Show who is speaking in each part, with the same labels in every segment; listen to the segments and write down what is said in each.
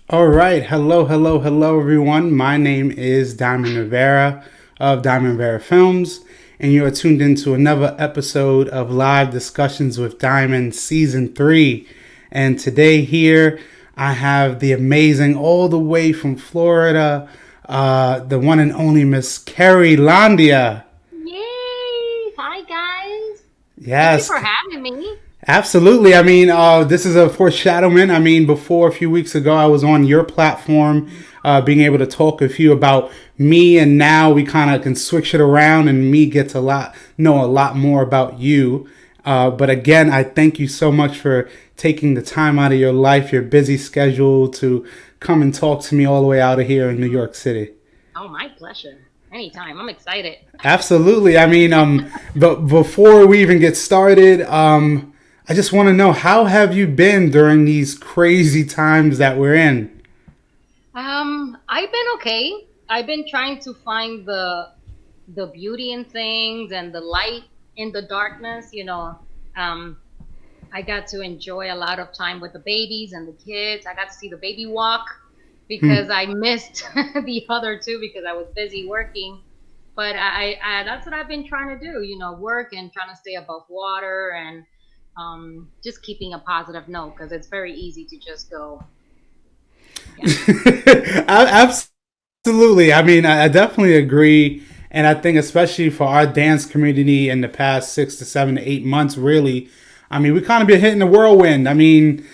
Speaker 1: All right. Hello, everyone. My name is Diamond Rivera of Diamond Rivera Films, and you are tuned into another episode of Live Discussions with Diamond Season 3. And today, here, I have the amazing, all the way from Florida, the one and only Miss Kery Landia.
Speaker 2: Yay! Hi, guys. Thank you
Speaker 1: Yes,
Speaker 2: for having me.
Speaker 1: absolutely. I mean, this is a foreshadowment. I mean, before a few weeks ago, I was on your platform, being able to talk with you about me, and now we kind of can switch it around, and me gets know a lot more about you. But again, I thank you so much for taking the time out of your life, your busy schedule, to come and talk to me all the way out of here in New York City.
Speaker 2: Oh, my pleasure. Anytime. I'm excited.
Speaker 1: Absolutely. I mean, but before we even get started, I just want to know, how have you been during these crazy times that we're in?
Speaker 2: I've been okay. I've been trying to find the beauty in things and the light in the darkness. Um, I got to enjoy a lot of time with the babies and the kids. I got to see the baby walk
Speaker 1: Hmm.
Speaker 2: because I missed the other two because I was busy working. But I that's what I've been trying to do, work and trying to stay above water and just keeping a positive note because it's very easy to just go, yeah.
Speaker 1: Absolutely. I mean, I definitely agree. And I think, especially for our dance community in the past 6 to 7 to 8 months, really, I mean, we kind of been hitting the whirlwind. I mean,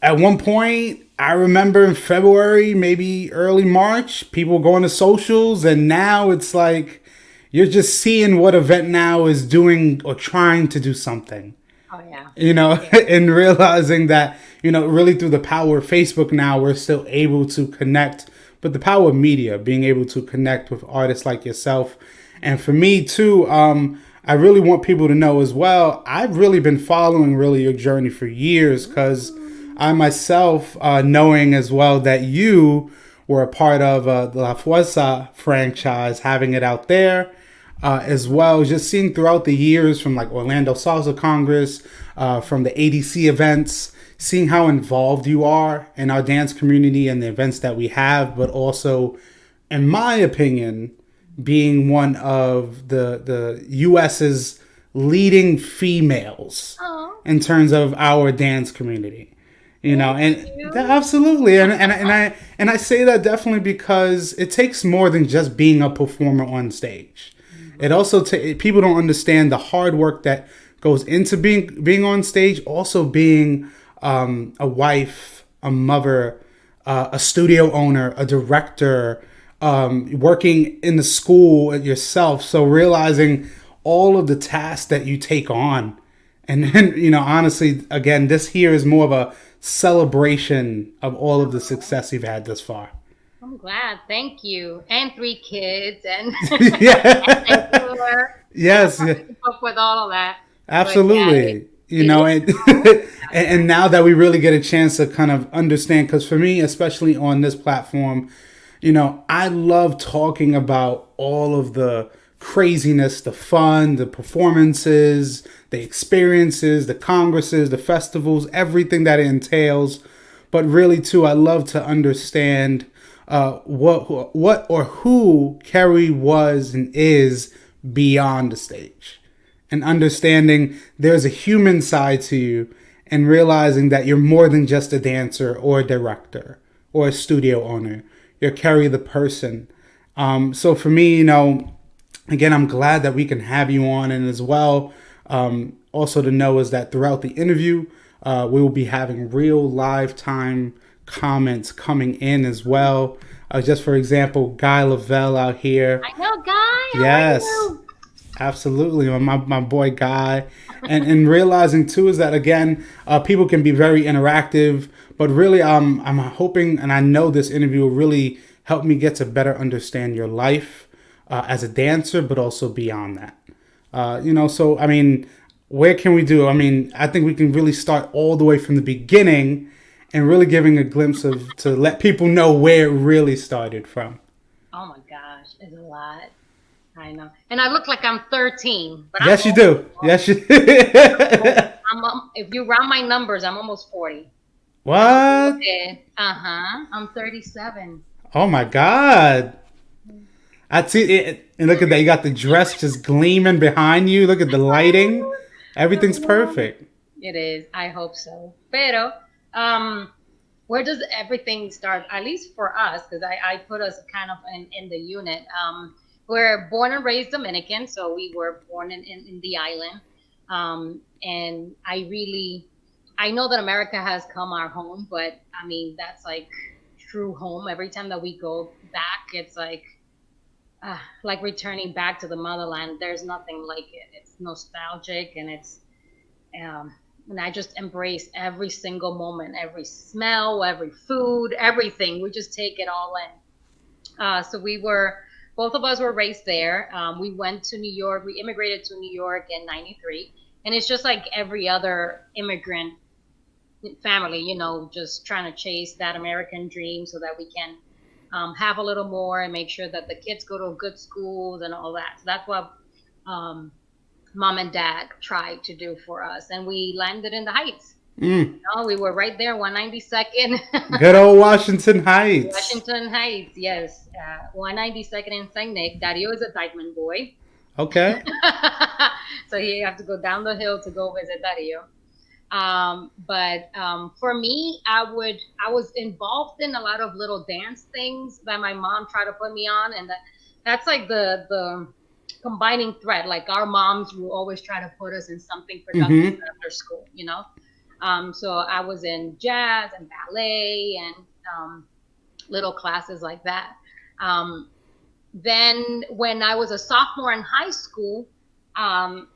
Speaker 1: at one point, I remember in February, maybe early March, people going to socials, and now it's like you're just seeing what Event Now is doing or trying to do something,
Speaker 2: Oh yeah, yeah.
Speaker 1: and realizing that, really through the power of Facebook now, we're still able to connect, but the power of media, being able to connect with artists like yourself. And for me too, I really want people to know as well, I've really been following really your journey for years, because
Speaker 2: Ooh.
Speaker 1: I myself, knowing as well that you were a part of the La Fuerza franchise, having it out there, as well. Just seeing throughout the years from like Orlando Salsa Congress, from the ADC events, seeing how involved you are in our dance community and the events that we have, but also, in my opinion, being one of the US's leading females
Speaker 2: Oh,
Speaker 1: in terms of our dance community.
Speaker 2: thank
Speaker 1: And
Speaker 2: you.
Speaker 1: absolutely, and I say that definitely because it takes more than just being a performer on stage. It
Speaker 2: Mhm.
Speaker 1: also people don't understand the hard work that goes into being on stage, also being a wife, a mother, a studio owner, a director, working in the school yourself. So realizing all of the tasks that you take on, and then, honestly, again, this here is more of a celebration of all of the
Speaker 2: Oh,
Speaker 1: success you've had thus far.
Speaker 2: I'm glad. Thank you. And three kids and and
Speaker 1: Yeah.
Speaker 2: tour. I'm
Speaker 1: Yes.
Speaker 2: trying to keep up with all of that. But yeah,
Speaker 1: Absolutely.
Speaker 2: it's
Speaker 1: And,
Speaker 2: cool.
Speaker 1: and now that we really get a chance to kind of understand, because for me, especially on this platform, I love talking about all of the craziness, the fun, the performances, the experiences, the congresses, the festivals, everything that it entails. But really, too, I love to understand what or who Kery was and is beyond the stage, and understanding there's a human side to you, and realizing that you're more than just a dancer or a director or a studio owner. You're Kery the person. So for me, again, I'm glad that we can have you on, and as well, also to know is that throughout the interview, we will be having real live time comments coming in as well. Just for example, Guy Lavelle out here.
Speaker 2: I know, Guy. How are
Speaker 1: Yes,
Speaker 2: you?
Speaker 1: absolutely, my boy Guy, and realizing too is that, again, people can be very interactive, but really, I'm hoping, and I know this interview will really help me get to better understand your life as a dancer, but also beyond that. So I mean, where can we do? I mean, I think we can really start all the way from the beginning, and really giving a glimpse of, to let people know where it really started from.
Speaker 2: Oh my gosh, it's a lot. I know. And I look like I'm 13, but I'm
Speaker 1: Yes, you
Speaker 2: old.
Speaker 1: do. Yes, you.
Speaker 2: If you round my numbers, I'm almost 40.
Speaker 1: What?
Speaker 2: I'm old.
Speaker 1: What?
Speaker 2: Okay. Uh-huh. I'm 37.
Speaker 1: Oh my God. I see it. And look at that. You got the dress just gleaming behind you. Look at the lighting. Everything's perfect.
Speaker 2: It is. I hope so. Pero, um, where does everything start? At least for us, because I put us kind of in the unit. We're born and raised Dominican, so we were born in the island. And I know that America has come our home, but I mean, that's like true home. Every time that we go back, it's like returning back to the motherland. There's nothing like it. It's nostalgic and um, and I just embrace every single moment, every smell, every food, everything. We just take it all in. So both of us were raised there. We went to New York. We immigrated to New York in '93, and it's just like every other immigrant family, just trying to chase that American dream so that we can have a little more and make sure that the kids go to good schools and all that. So that's what um, mom and dad tried to do for us, and we landed in the Heights.
Speaker 1: Mm.
Speaker 2: We were right there, 192nd,
Speaker 1: Good old Washington Heights.
Speaker 2: Washington Heights. Yes, 192nd in Saint Nick. Dario is a Dykeman boy,
Speaker 1: Okay.
Speaker 2: so you have to go down the hill to go visit Dario. But for me, I was involved in a lot of little dance things that my mom tried to put me on, and that's like the combining thread. Like our moms will always try to put us in something productive
Speaker 1: Mm-hmm.
Speaker 2: after school. So I was in jazz and ballet and little classes like that. Um, then when I was a sophomore in high school, um,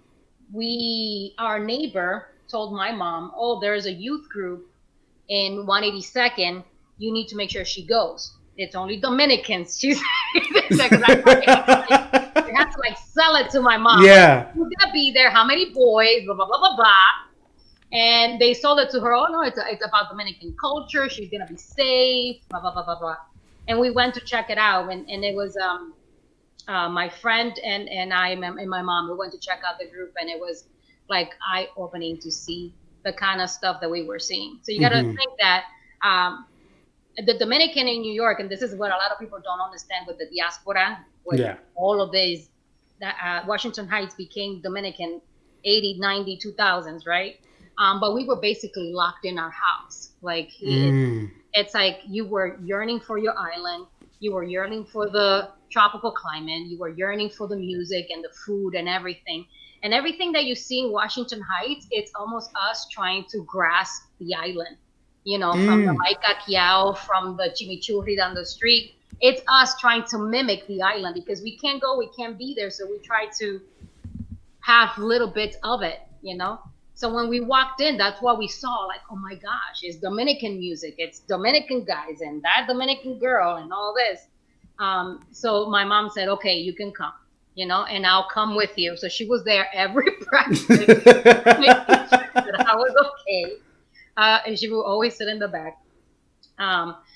Speaker 2: our neighbor told my mom, "Oh, there's a youth group in 182nd. You need to make sure she goes. It's only Dominicans." She said, because I had to like sell it to my mom. Like,
Speaker 1: Yeah.
Speaker 2: who's gonna be there? How many boys? Blah blah blah blah blah. And they sold it to her. Oh no, it's about Dominican culture. She's gonna be safe. Blah blah blah blah blah. And we went to check it out, and it was my friend and I and my mom. We went to check out the group, and it was like eye opening to see the kind of stuff that we were seeing. So you got to
Speaker 1: Mm-hmm.
Speaker 2: think that the Dominican in New York, and this is what a lot of people don't understand with the diaspora, with
Speaker 1: Yeah.
Speaker 2: all of these, Washington Heights became Dominican 80, 90, 2000s, right? But we were basically locked in our house. Like
Speaker 1: Mm.
Speaker 2: it's like you were yearning for your island. You were yearning for the tropical climate. You were yearning for the music and the food and everything. And everything that you see in Washington Heights, it's almost us trying to grasp the island. From the
Speaker 1: Mm.
Speaker 2: Mai Cacquiao, from the chimichurri down the street. It's us trying to mimic the island because we can't go, we can't be there. So we try to have little bits of it. So when we walked in, that's what we saw. Like, oh my gosh, it's Dominican music. It's Dominican guys and that Dominican girl and all this. So my mom said, okay, you can come, and I'll come with you. So she was there every practice, making sure that I was okay. And she would always sit in the back.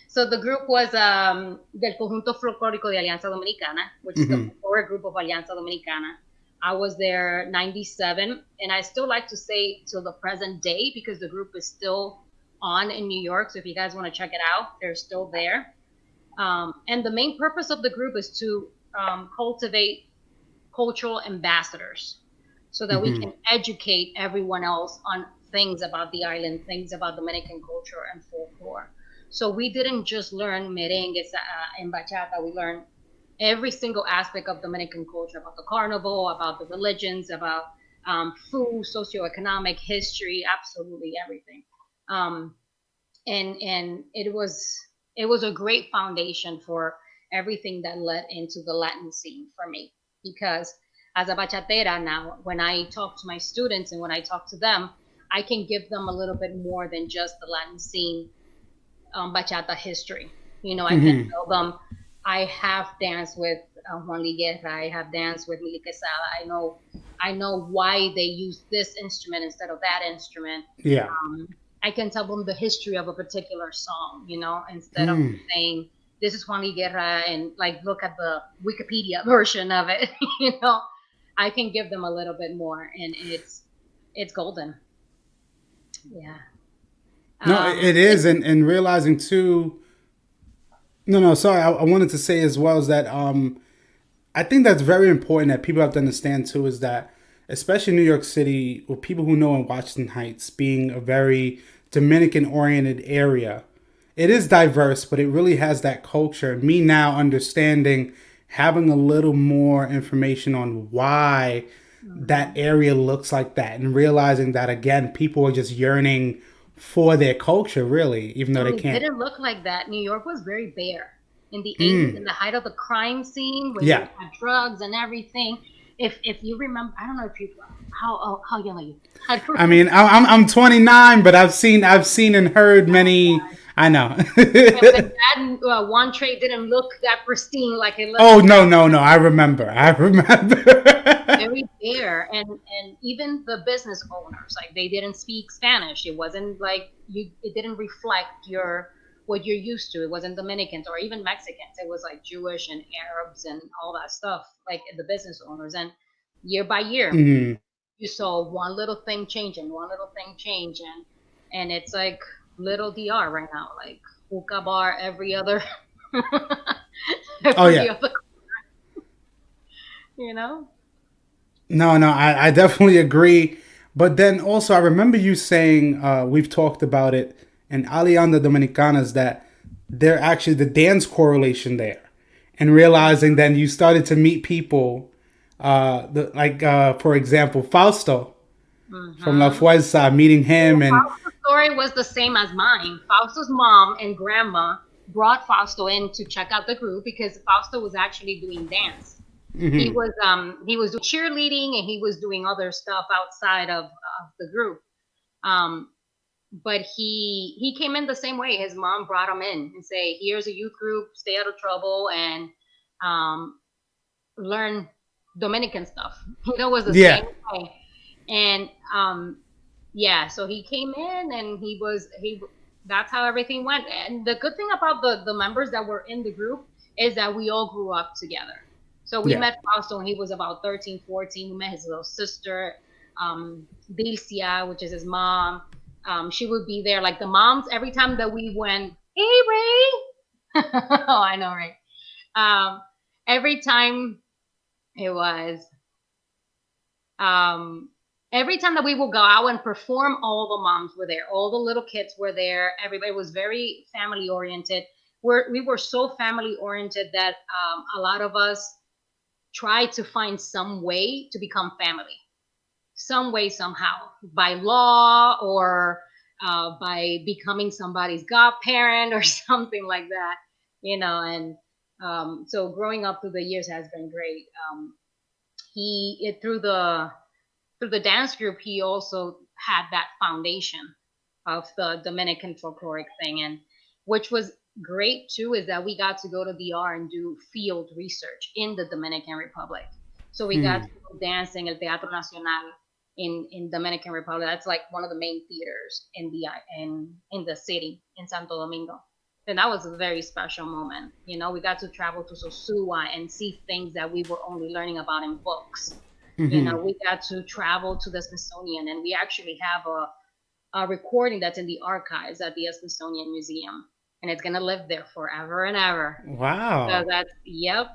Speaker 2: So the group was del Conjunto Folclórico de Alianza Dominicana, which is the
Speaker 1: Mm-hmm.
Speaker 2: core group of Alianza Dominicana. I was there 97, and I still like to say till the present day because the group is still on in New York. So if you guys want to check it out, they're still there. And the main purpose of the group is to cultivate cultural ambassadors so that we
Speaker 1: Mm-hmm.
Speaker 2: can educate everyone else on things about the island, things about Dominican culture and folklore. So we didn't just learn merengue and bachata. We learned every single aspect of Dominican culture, about the carnival, about the religions, about food, socioeconomic history, absolutely everything. Um, and it was a great foundation for everything that led into the Latin scene for me. Because as a bachatera now, when I talk to my students and when I talk to them, I can give them a little bit more than just the Latin scene bachata history. I can
Speaker 1: Mm-hmm.
Speaker 2: tell them I have danced with Juan Liguerra. I have danced with Mili Quesada. I know why they use this instrument instead of that instrument.
Speaker 1: Yeah.
Speaker 2: I can tell them the history of a particular song, instead of
Speaker 1: Mm.
Speaker 2: saying this is Juan Liguerra and like look at the Wikipedia version of it. you know, I can give them a little bit more, and it's golden. Yeah.
Speaker 1: No, it is,
Speaker 2: It's
Speaker 1: and realizing too. No, no, sorry. I wanted to say as well is that I think that's very important that people have to understand too is that especially New York City, with people who know in Washington Heights being a very Dominican oriented area, it is diverse, but it really has that culture. Me now understanding, having a little more information on why that
Speaker 2: mhm.
Speaker 1: area looks like that, and realizing that again, people are just yearning for their culture, really, even though
Speaker 2: And
Speaker 1: they
Speaker 2: it
Speaker 1: can't.
Speaker 2: didn't look like that. New York was very bare in the 80s, in the height of the crime scene, when you
Speaker 1: Yeah,
Speaker 2: had drugs and everything. If you remember, I don't know if you how young are you? I don't
Speaker 1: I
Speaker 2: remember.
Speaker 1: mean, I'm 29, but I've seen and heard many. I know.
Speaker 2: And that one trade didn't look that pristine like it looks
Speaker 1: Oh no,
Speaker 2: now.
Speaker 1: no, no! I remember. I remember.
Speaker 2: Very bare, and even the business owners, like, they didn't speak Spanish. It wasn't like you, it didn't reflect your what you're used to. It wasn't Dominicans or even Mexicans. It was like Jewish and Arabs and all that stuff, like the business owners. And year by year
Speaker 1: Mhm.
Speaker 2: you saw one little thing changing, one little thing change. And it's like little DR right now, like hookah bar every other
Speaker 1: Oh
Speaker 2: every
Speaker 1: yeah.
Speaker 2: other, you know.
Speaker 1: No, no, I definitely agree. But then also, I remember you saying we've talked about it in Alianda Dominicanas that they're actually the dance correlation there, and realizing then you started to meet people, for example, Fausto from La
Speaker 2: Mm-hmm.
Speaker 1: Fuerza, meeting him, and
Speaker 2: Fausto's story was the same as mine. Fausto's mom and grandma brought Fausto in to check out the group because Fausto was actually doing dance. He was doing cheerleading, and he was doing other stuff outside of the group. Um, but he came in the same way. His mom brought him in and say, "Here's a youth group. Stay out of trouble and um, learn Dominican stuff." It was the
Speaker 1: yeah,
Speaker 2: same way. And yeah, so he came in and he that's how everything went. And the good thing about the members that were in the group is that we all grew up together. So we
Speaker 1: yeah,
Speaker 2: met Fausto when he was about 13, 14. We met his little sister, Dilcia, which is his mom. She would be there, like the moms, every time that we went, "Hey, Ray." Oh, I know, right? Every time it was um, every time that we would go out and perform, all the moms were there, all the little kids were there. Everybody was very family oriented. We were so family oriented that a lot of us tried to find some way to become family, some way, somehow, by law or by becoming somebody's godparent or something like that, And so growing up through the years has been great. He it, through the dance group, he also had that foundation of the Dominican folkloric thing, and which was great too, is that we got to go to DR and do field research in the Dominican Republic. So we got to go dancing at Teatro Nacional in Dominican Republic. That's like one of the main theaters in the city in Santo Domingo. And that was a very special moment. We got to travel to Sosua and see things that we were only learning about in books. We got to travel to the Smithsonian, and we actually have a recording that's in the archives at the Smithsonian Museum, and it's gonna live there forever and ever. So
Speaker 1: wow.
Speaker 2: that's, yep,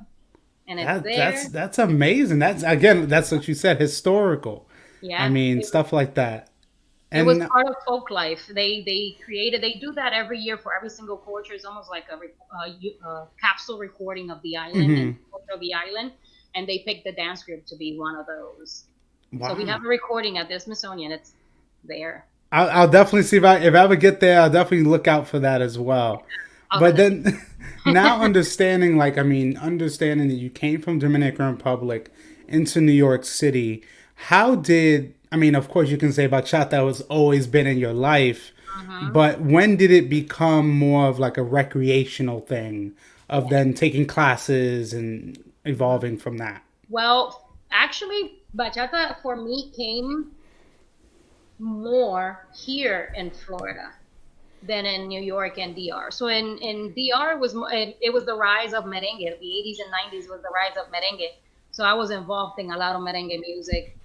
Speaker 2: and it's
Speaker 1: That
Speaker 2: there.
Speaker 1: that's amazing. That's again, that's what you said, historical. I
Speaker 2: Yeah,
Speaker 1: mean, stuff like that.
Speaker 2: it was
Speaker 1: And
Speaker 2: part of folk life. They do that every year for every single culture. It's almost like a capsule recording of the island and
Speaker 1: mhm.
Speaker 2: the culture of the island, and they picked the dance group to be one of those. So we
Speaker 1: Wow.
Speaker 2: have a recording at the Smithsonian. It's there.
Speaker 1: I'll definitely see if I ever get there. I'll definitely look out for that as well.
Speaker 2: I'll
Speaker 1: But
Speaker 2: send it to
Speaker 1: then, now understanding, like I mean, understanding that you came from Dominican Republic into New York City, how did I mean? Of course, you can say bachata has always been in your life,
Speaker 2: you.
Speaker 1: but when did it become more of like a recreational thing of then taking classes and
Speaker 2: Hmm.
Speaker 1: evolving from that?
Speaker 2: Well, actually, bachata for me came more here in Florida than in New York and DR. So in DR it was the rise of merengue. The 80s and 90s was the rise of merengue. So I was involved in a lot of merengue music,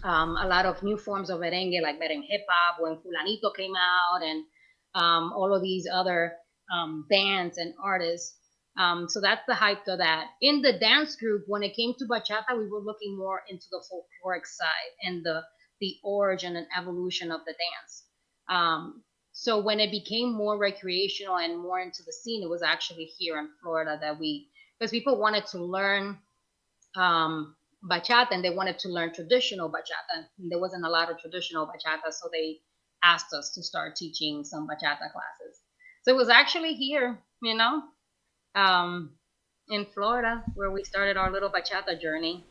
Speaker 2: a lot of new forms of merengue, like merengue hip hop when Fulanito came out, and all of these other bands and artists. So that's the hype of that. In the dance group, when it came to bachata, we were looking more into the folkloric side and the origin and evolution of the dance. So when it became more recreational and more into the scene, it was actually here in Florida that because people wanted to learn bachata and they wanted to learn traditional bachata. And there wasn't a lot of traditional bachata, so they asked us to start teaching some bachata classes. So it was actually here, um, in Florida where we started our little bachata journey.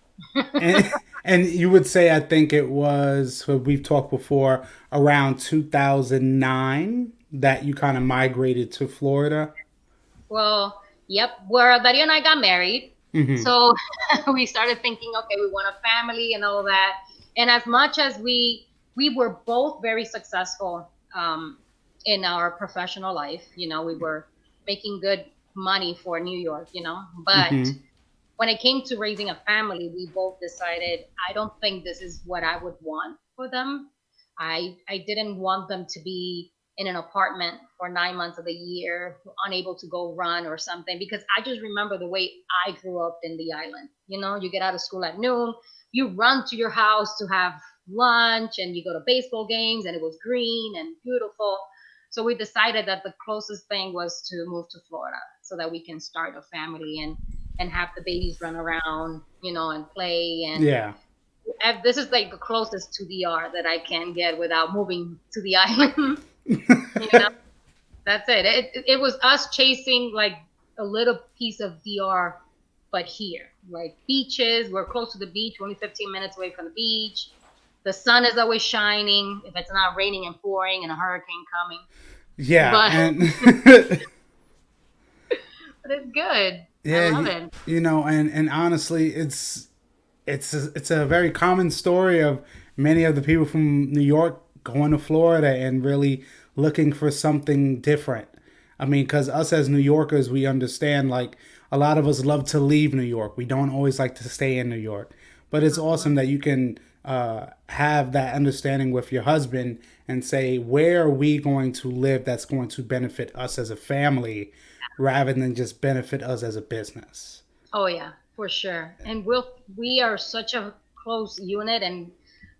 Speaker 1: And you would say, I think it was, we've talked before, around 2009 that you kind of migrated to Florida.
Speaker 2: Well, yep, where Dario and I got married.
Speaker 1: Hmm.
Speaker 2: So we started thinking, okay, we want a family and all that. And as much as we were both very successful in our professional life, we were making good money for New York, but
Speaker 1: Hmm.
Speaker 2: when it came to raising a family, we both decided I don't think this is what I would want for them. I didn't want them to be in an apartment for 9 months of the year, unable to go run or something. Because I just remember the way I grew up in the island. You get out of school at noon, you run to your house to have lunch, and you go to baseball games, and it was green and beautiful. So we decided that the closest thing was to move to Florida so that we can start a family and have the babies run around, and play. And
Speaker 1: Yeah.
Speaker 2: this is like the closest to DR that I can get without moving to the island. you know, that's it. It was us chasing like a little piece of DR, but here, like beaches. We're close to the beach, only 15 minutes away from the beach. The sun is always shining. If it's not raining and pouring and a hurricane coming,
Speaker 1: Yeah.
Speaker 2: but
Speaker 1: And
Speaker 2: but it's good. I
Speaker 1: yeah,
Speaker 2: love it.
Speaker 1: and honestly, it's a very common story of many of the people from New York going to Florida and really looking for something different. I mean, because us as New Yorkers, we understand like a lot of us love to leave New York. We don't always like to stay in New York. But it's awesome
Speaker 2: Mhm.
Speaker 1: that you can have that understanding with your husband and say, where are we going to live that's going to benefit us as a family rather than just benefit us as a business?
Speaker 2: Oh yeah, for sure. And we are such a close unit, and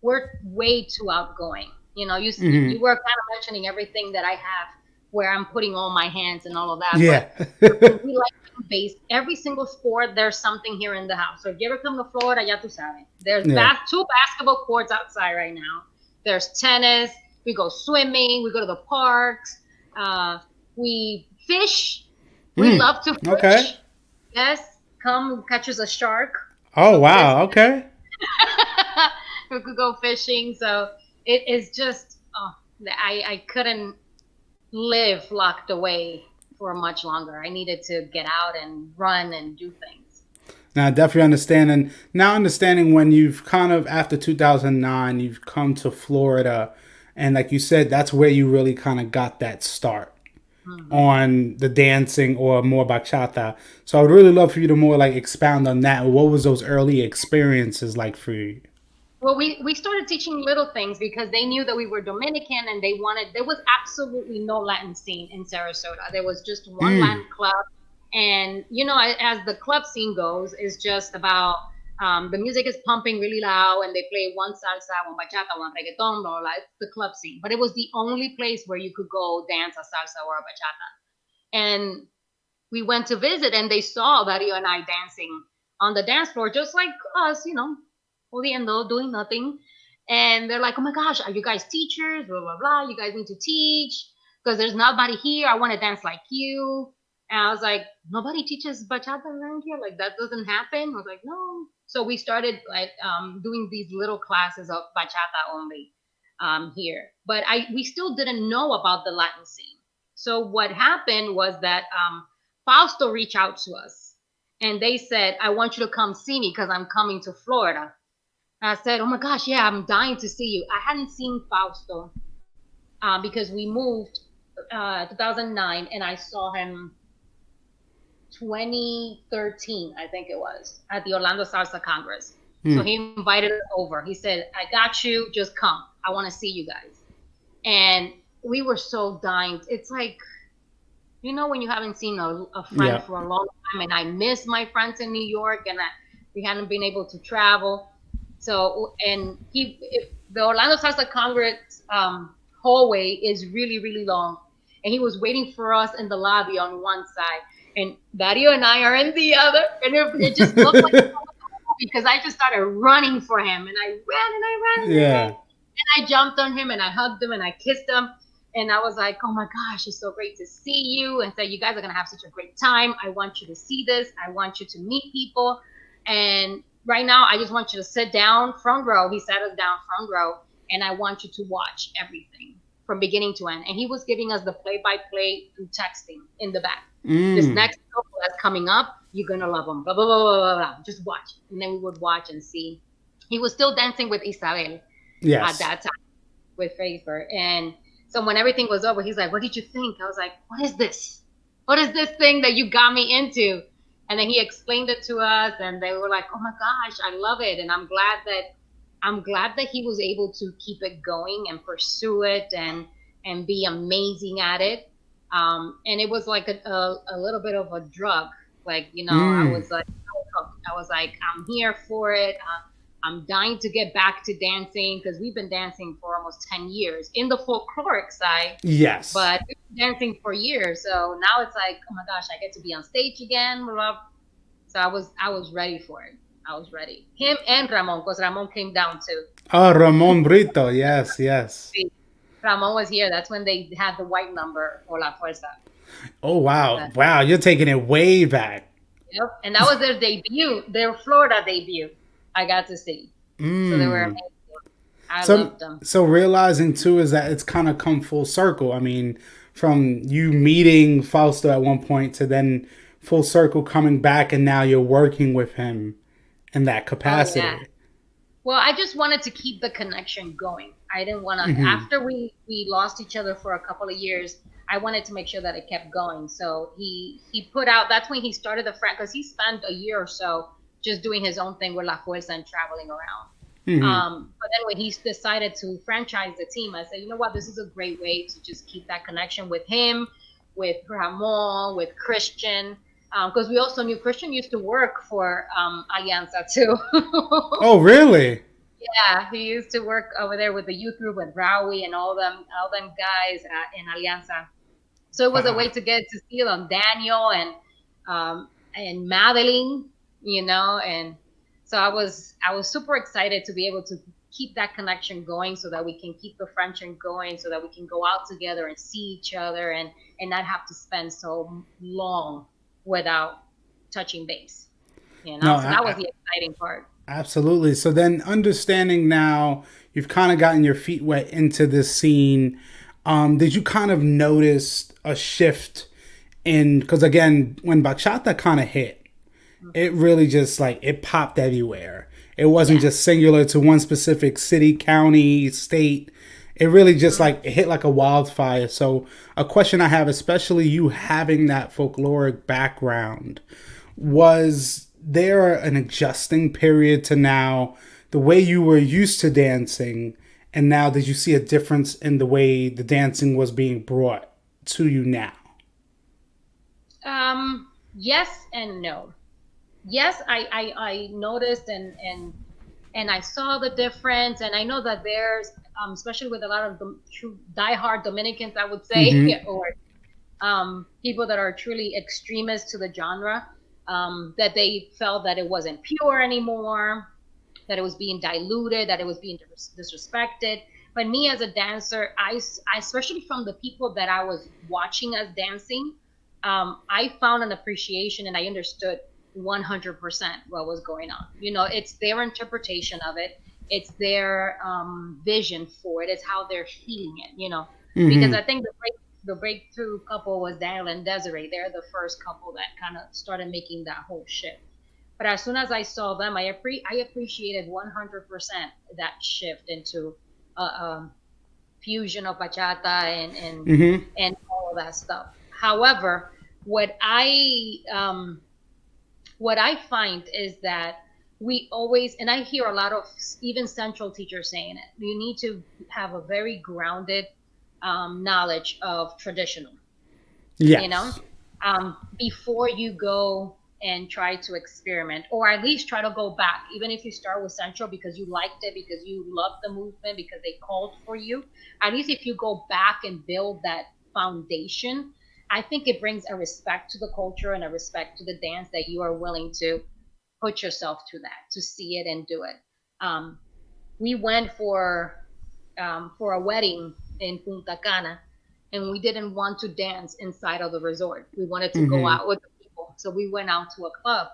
Speaker 2: we're way too outgoing. You
Speaker 1: Hmm.
Speaker 2: were kind of mentioning everything that I have, where I'm putting all my hands and all of that. But
Speaker 1: Yeah.
Speaker 2: we like being based. Every single sport, there's something here in the house. So if you ever come to Florida, ya tu sabes. There's
Speaker 1: Yeah.
Speaker 2: two basketball courts outside right now. There's tennis. We go swimming. We go to the parks. Uh, we fish. We
Speaker 1: Hmm.
Speaker 2: love to
Speaker 1: Okay.
Speaker 2: fish. Yes, come catch us a shark.
Speaker 1: Oh
Speaker 2: So this
Speaker 1: wow. Okay.
Speaker 2: we could go fishing. So it is just I couldn't live locked away for much longer. I needed to get out and run and do things.
Speaker 1: Now, I definitely understand. And now understanding when you've kind of, after 2009, you've come to Florida. And like you said, that's where you really kind of got that start
Speaker 2: Hmm.
Speaker 1: on the dancing or more bachata. So I would really love for you to more like expound on that. What was those early experiences like for you?
Speaker 2: Well, we started teaching little things because they knew that we were Dominican and there was absolutely no Latin scene in Sarasota. There was just one
Speaker 1: Mm.
Speaker 2: Latin club. And, as the club scene goes, is just about the music is pumping really loud and they play one salsa, one bachata, one reggaeton, blah, blah, blah. It's the club scene. But it was the only place where you could go dance a salsa or a bachata. And we went to visit and they saw Dario and I dancing on the dance floor, just like us, jodiendo, doing nothing. And they're like, oh my gosh, are you guys teachers? Blah, blah, blah. You guys need to teach because there's nobody here. I want to dance like you. And I was like, nobody teaches bachata around here. Like, that doesn't happen. I was like, no. So we started like doing these little classes of bachata only here. But we still didn't know about the Latin scene. So what happened was that Fausto reached out to us and they said, I want you to come see me because I'm coming to Florida. And I said, oh my gosh, yeah, I'm dying to see you. I hadn't seen Fausto because we moved 2009 and I saw him 2013, I think it was, at the Orlando Salsa Congress. So
Speaker 1: Mm.
Speaker 2: he invited us over. He said, I got you, just come. I want to see you guys. And we were so dying. It's like, when you haven't seen a friend
Speaker 1: Yeah.
Speaker 2: for a long time, and I miss my friends in New York, and we hadn't been able to travel. So, and the Orlando Salsa Congress hallway is really, really long, and he was waiting for us in the lobby on one side, and Dario and I are in the other, and it just looked like because I just started running for him, and I ran and I ran and I ran,
Speaker 1: Yeah.
Speaker 2: and I jumped on him and I hugged him and I kissed him. And I was like, oh my gosh, it's so great to see you. And so you guys are going to have such a great time. I want you to see this. I want you to meet people. And right now, I just want you to sit down front row. He sat us down front row. And I want you to watch everything from beginning to end. And he was giving us the play by play through texting in the back. This
Speaker 1: Mm.
Speaker 2: next couple that's coming up, you're going to love them. Blah, blah, blah, blah, blah, blah. Just watch. And then we would watch and see. He was still dancing with Isabel at
Speaker 1: Yes.
Speaker 2: that time with Faber. And so when everything was over, he's like, what did you think? I was like, what is this? What is this thing that you got me into? And then he explained it to us, and they were like, oh my gosh, I love it. And I'm glad that he was able to keep it going and pursue it and be amazing at it. And it was like a little bit of a drug. Like, I
Speaker 1: Mm.
Speaker 2: was like, I'm here for it. I'm dying to get back to dancing because we've been dancing for almost 10 years in the folkloric side,
Speaker 1: Yes.
Speaker 2: but we've been dancing for years. So now it's like, oh my gosh, I get to be on stage again. Blah, blah. So I was ready for it. I was ready. Him and Ramon, because Ramon came down too.
Speaker 1: Oh, Ramon Brito. Yes, yes.
Speaker 2: See, Ramon was here. That's when they had the white number for La Fuerza.
Speaker 1: Oh, wow.
Speaker 2: Uh,
Speaker 1: Wow. You're taking it way back.
Speaker 2: yep. And that was their debut, their Florida debut. I got to see. So they were
Speaker 1: Mm.
Speaker 2: amazing. I
Speaker 1: So,
Speaker 2: loved them.
Speaker 1: so realizing too is that it's kind of come full circle. I mean, from you meeting Fausto at one point to then full circle coming back, and now you're working with him in that
Speaker 2: Oh yeah.
Speaker 1: capacity.
Speaker 2: Well, I just wanted to keep the connection going. I didn't want to,
Speaker 1: Hmm.
Speaker 2: after we lost each other for a couple of years, I wanted to make sure that it kept going. So he put out, that's when he started the friend, because he spent a year or so just doing his own thing with La Fuerza and traveling around.
Speaker 1: Hmm.
Speaker 2: But then when he decided to franchise the team, I said, you know what, this is a great way to just keep that connection with him, with Ramon, with Christian. Because we also knew Christian used to work for Alianza too.
Speaker 1: Oh, really?
Speaker 2: Yeah, he used to work over there with the youth group with Rawi and all them guys in Alianza. So it was a way
Speaker 1: Wow.
Speaker 2: to get to see them, Daniel and Madeline, and so I was super excited to be able to keep that connection going, so that we can keep the friendship going, so that we can go out together and see each other and not have to spend so long without touching base.
Speaker 1: No,
Speaker 2: So that was the exciting part.
Speaker 1: absolutely. So then, understanding now, you've kind of gotten your feet wet into this scene. Did you kind of notice a shift in? Because again, when bachata kind of hit, it really just like it popped everywhere. It wasn't
Speaker 2: Yeah.
Speaker 1: just singular to one specific city, county, state. It really just like it hit like a wildfire. So, a question I have, especially you having that folkloric background, was there an adjusting period to now the way you were used to dancing, and now did you see a difference in the way the dancing was being brought to you now?
Speaker 2: Yes and no. Yes, I noticed and I saw the difference, and I know that there's especially with a lot of the true diehard Dominicans, I would
Speaker 1: Mm-hmm.
Speaker 2: say, or people that are truly extremists to the genre, that they felt that it wasn't pure anymore, that it was being diluted, that it was being disrespected. But me as a dancer, I especially from the people that I was watching us dancing, I found an appreciation and I understood 100% what was going on. It's their interpretation of it. It's their vision for it. It's how they're feeling it. Because
Speaker 1: Mm-hmm.
Speaker 2: I think the breakthrough couple was Daniel and Desiree. They're the first couple that kind of started making that whole shift. But as soon as I saw them, I appreciated 100% that shift into a fusion of bachata
Speaker 1: Mm-hmm.
Speaker 2: and all of that stuff. However, what I find is that we always, and I hear a lot of even central teachers saying it, you need to have a very grounded knowledge of traditional, you know,
Speaker 1: Yes.
Speaker 2: before you go and try to experiment, or at least try to go back, even if you start with Central because you liked it, because you loved the movement, because they called for you. At least if you go back and build that foundation, I think it brings a respect to the culture and a respect to the dance that you are willing to put yourself to that, to see it and do it. Um, we went for a wedding in Punta Cana, and we didn't want to dance inside of the resort. We wanted to go
Speaker 1: Mm-hmm.
Speaker 2: out with the people, so we went out to a club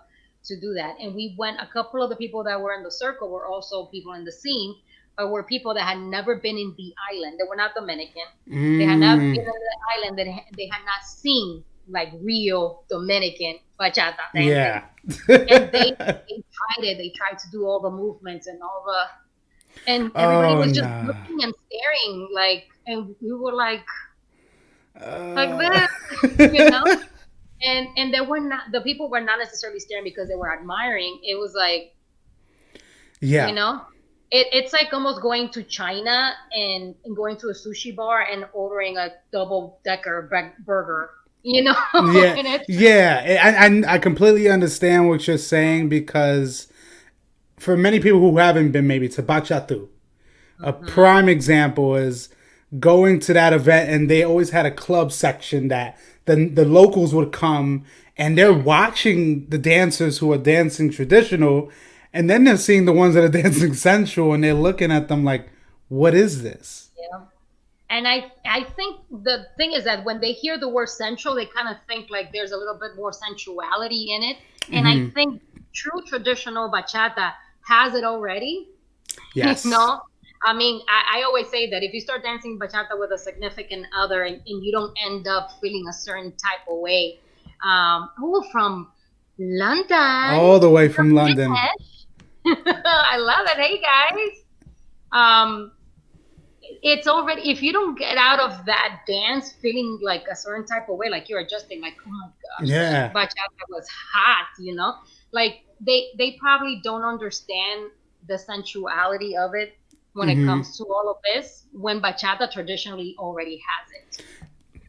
Speaker 2: to do that. And we went. A couple of the people that were in the circle were also people in the scene, or were people that had never been in the island. They were not Dominican. They had not been
Speaker 1: Mm.
Speaker 2: in the island. That they had not seen like real Dominican bachata dancing,
Speaker 1: Yeah.
Speaker 2: and they tried it. They tried to do all the movements and all the, and everybody
Speaker 1: Oh
Speaker 2: was just
Speaker 1: no.
Speaker 2: looking and staring, like, and we were like
Speaker 1: Uh,
Speaker 2: this, you know. And they were not, the people were not necessarily staring because they were admiring. It was like, you
Speaker 1: yeah.
Speaker 2: know, it's like almost going to China and going to a sushi bar and ordering a double decker burger, you know.
Speaker 1: Yeah.
Speaker 2: And it's
Speaker 1: Yeah. I completely understand what you're saying because for many people who haven't been maybe to Bachatu, a
Speaker 2: Mhm.
Speaker 1: prime example is going to that event and they always had a club section that the locals would come and they're
Speaker 2: Yes.
Speaker 1: watching the dancers who are dancing traditional and then they're seeing the ones that are dancing sensual and they're looking at them like what is this.
Speaker 2: Yeah. And I think the thing is that when they hear the word sensual, they kind of think like there's a little bit more sensuality in it. And I
Speaker 1: Hmm.
Speaker 2: think true traditional bachata has it already. You
Speaker 1: Yes.
Speaker 2: know, I mean, I always say that if you start dancing bachata with a significant other, and you don't end up feeling a certain type of way, oh, from London,
Speaker 1: All the way
Speaker 2: from
Speaker 1: from London.
Speaker 2: British, I love it. Hey guys, um, it's already, if you don't get out of that dance feeling like a certain type of way, like you're adjusting, like, oh my gosh, that
Speaker 1: Yeah.
Speaker 2: bachata was hot, you know, like they probably don't understand the sensuality of it when it
Speaker 1: Hmm.
Speaker 2: comes to all of this, when bachata traditionally already has it,